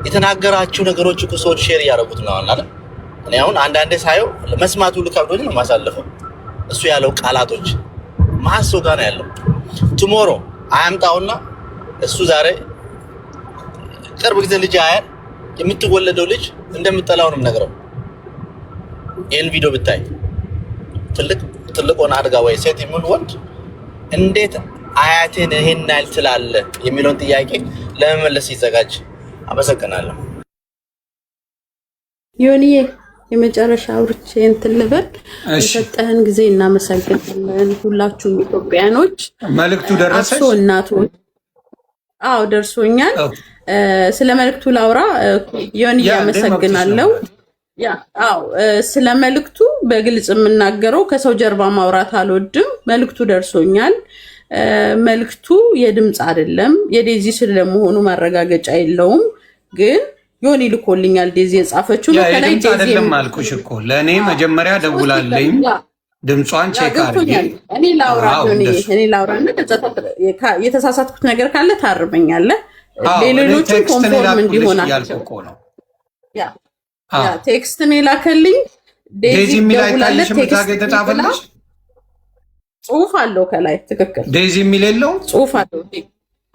የተናገራችሁ ነገሮች እኮ ሰዎች ሼር እያደረጉት ነው አይደል? እኔ አሁን አንዳንዴ ሳየው መስማቱ ልከብዶኝ ነው ማሳለፈው። እሱ ያለው ቃላቶች ማሶ ጋር ነው ያለው። ቱሞሮ አያምጣውና እሱ ዛሬ ቅርብ ጊዜ ልጅ አያል የምትወለደው ልጅ እንደምትጠላው ነው ነገረው። ይሄን ቪዲዮ ብታይ ትልቅ ሆነ አድጋ ወይ ሴት ይሁን ወንድ እንዴት አያቴን ይሄን ያህል ትላለህ የሚለውን ጥያቄ ለመመለስ ይዘጋጅ። አመሰግናለሁ። ዮኒዬ የመጨረሻ አውርቼ እንትን ልበል። የሰጠህን ጊዜ እናመሰግናለን። ሁላችሁም ኢትዮጵያኖች መልእክቱ ደረሰሽ? እናቶች አዎ ደርሶኛል። ስለ መልእክቱ ላውራ። ዮኒዬ አመሰግናለሁ። አዎ ስለ መልእክቱ በግልጽ የምናገረው ከሰው ጀርባ ማውራት አልወድም። መልእክቱ ደርሶኛል። መልእክቱ የድምፅ አይደለም። የዴዚ ስለመሆኑ ማረጋገጫ የለውም፣ ግን ዮኒ ልኮልኛል። ዴዚ የጻፈችው ነው። ከላይ ዴዚ አይደለም አልኩሽ እኮ ለእኔ መጀመሪያ ደውላልኝ ድምጿን ቼክ አድርጌ እኔ ላውራ እና የተሳሳትኩት ነገር ካለ ታርመኛለህ። ሌሎቹ ኮንፎርም እንዲሆናቸው ቴክስት ነው የላከልኝ። ዴዚ የሚል አይታይሽም? ታገ የተጻፈልሽ ጽሁፍ አለው ከላይ። ትክክል። ዴዚ የሚል የለው ጽሁፍ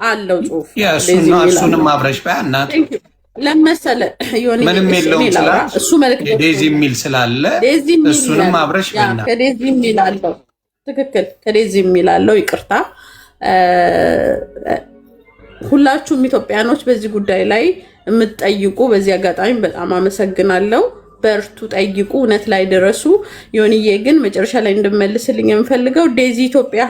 አለው ጽሁፍ እሱንም አብረሽ በያ እናት ለመሰለ ዮኒ ምንም የለውም ስላል እሱ መልእክት ዴዚ የሚል ስላለ እሱንም አብረሽ በእና ከዴዚ የሚል አለው። ትክክል። ከዴዚ የሚል አለው። ይቅርታ። ሁላችሁም ኢትዮጵያኖች በዚህ ጉዳይ ላይ የምትጠይቁ በዚህ አጋጣሚ በጣም አመሰግናለሁ። በርቱ፣ ጠይቁ፣ እውነት ላይ ድረሱ። ዮኒዬ ግን መጨረሻ ላይ እንድመልስልኝ የምፈልገው ዴዚ ኢትዮጵያ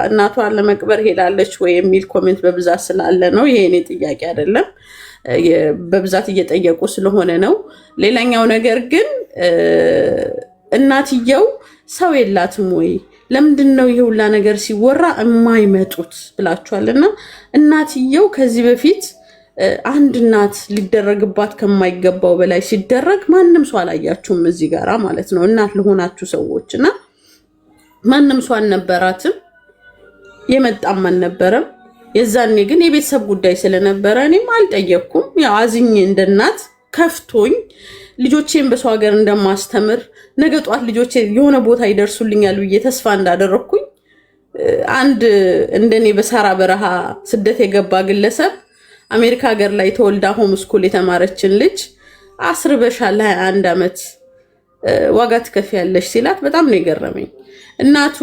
እናቷን ለመቅበር ሄዳለች ወይ የሚል ኮሜንት በብዛት ስላለ ነው። ይሄ እኔ ጥያቄ አይደለም፣ በብዛት እየጠየቁ ስለሆነ ነው። ሌላኛው ነገር ግን እናትየው ሰው የላትም ወይ? ለምንድን ነው ይሄ ሁላ ነገር ሲወራ የማይመጡት ብላችኋልና እናትየው ከዚህ በፊት አንድ እናት ሊደረግባት ከማይገባው በላይ ሲደረግ ማንም ሰው አላያችሁም እዚህ ጋራ ማለት ነው። እናት ለሆናችሁ ሰዎች እና ማንም ሰው አልነበራትም፣ የመጣም አልነበረም። የዛኔ ግን የቤተሰብ ጉዳይ ስለነበረ እኔም አልጠየቅኩም። ያው አዝኜ እንደ እናት ከፍቶኝ ልጆቼን በሰው ሀገር እንደማስተምር ነገ ጧት ልጆቼ የሆነ ቦታ ይደርሱልኛል ብዬ ተስፋ እንዳደረግኩኝ አንድ እንደኔ በሳራ በረሃ ስደት የገባ ግለሰብ አሜሪካ ሀገር ላይ ተወልዳ ሆም ስኩል የተማረችን ልጅ አስርበሻል 21 ዓመት ዋጋ ትከፍያለሽ ሲላት በጣም ነው የገረመኝ። እናቱ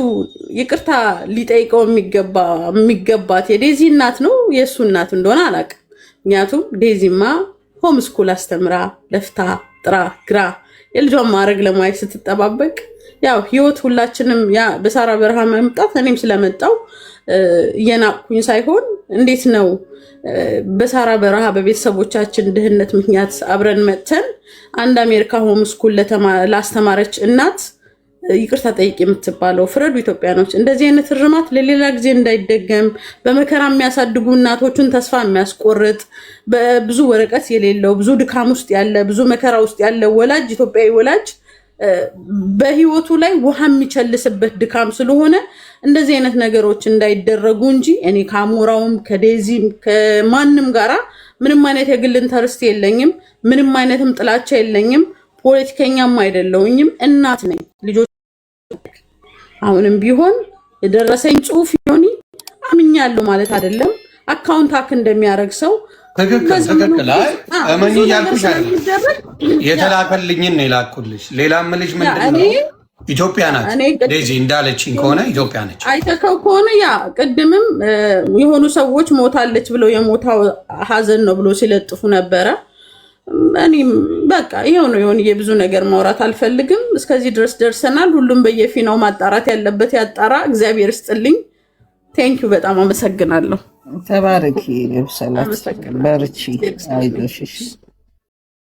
ይቅርታ ሊጠይቀው የሚገባት የዴዚ እናት ነው የእሱ እናት እንደሆነ አላውቅም። ምክንያቱም ዴዚማ ሆም ስኩል አስተምራ ለፍታ ጥራ ግራ የልጇን ማድረግ ለማየት ስትጠባበቅ ያው ህይወት ሁላችንም ያ በሳራ በረሃ መምጣት እኔም ስለመጣው እየናቅኩኝ ሳይሆን እንዴት ነው በሳራ በረሃ በቤተሰቦቻችን ድህነት ምክንያት አብረን መጥተን አንድ አሜሪካ ሆም ስኩል ላስተማረች እናት ይቅርታ ጠይቅ የምትባለው? ፍረዱ ኢትዮጵያኖች። እንደዚህ አይነት እርማት ለሌላ ጊዜ እንዳይደገም በመከራ የሚያሳድጉ እናቶችን ተስፋ የሚያስቆርጥ በብዙ ወረቀት የሌለው ብዙ ድካም ውስጥ ያለ ብዙ መከራ ውስጥ ያለ ወላጅ ኢትዮጵያዊ ወላጅ በህይወቱ ላይ ውሃ የሚቸልስበት ድካም ስለሆነ እንደዚህ አይነት ነገሮች እንዳይደረጉ እንጂ እኔ ከአሞራውም ከዴዚም ከማንም ጋራ ምንም አይነት የግል ኢንተርስት የለኝም። ምንም አይነትም ጥላቻ የለኝም። ፖለቲከኛም አይደለሁኝም። እናት ነኝ። ልጆች አሁንም ቢሆን የደረሰኝ ጽሁፍ ዮኒ አምኛለሁ ማለት አይደለም። አካውንት ሀክ እንደሚያደርግ ሰው ትክክል። እመኝ እያልኩሽ አይደለም፣ የተላከልኝን ነው የላኩልሽ። ሌላ ምልሽ ምንድን ነው ኢትዮጵያ ናት ዴዚ እንዳለችኝ ከሆነ ኢትዮጵያ ነች። አይተከው ከሆነ ያ ቅድምም የሆኑ ሰዎች ሞታለች ብለው የሞታው ሀዘን ነው ብሎ ሲለጥፉ ነበረ። እኔም በቃ ይሄው ነው የሆነ የብዙ ነገር ማውራት አልፈልግም። እስከዚህ ድረስ ደርሰናል። ሁሉም በየፊናው ማጣራት ያለበት ያጣራ። እግዚአብሔር ይስጥልኝ። ቴንኪዩ፣ በጣም አመሰግናለሁ። ተባረኪ። በርቺ፣ አይዞሽ።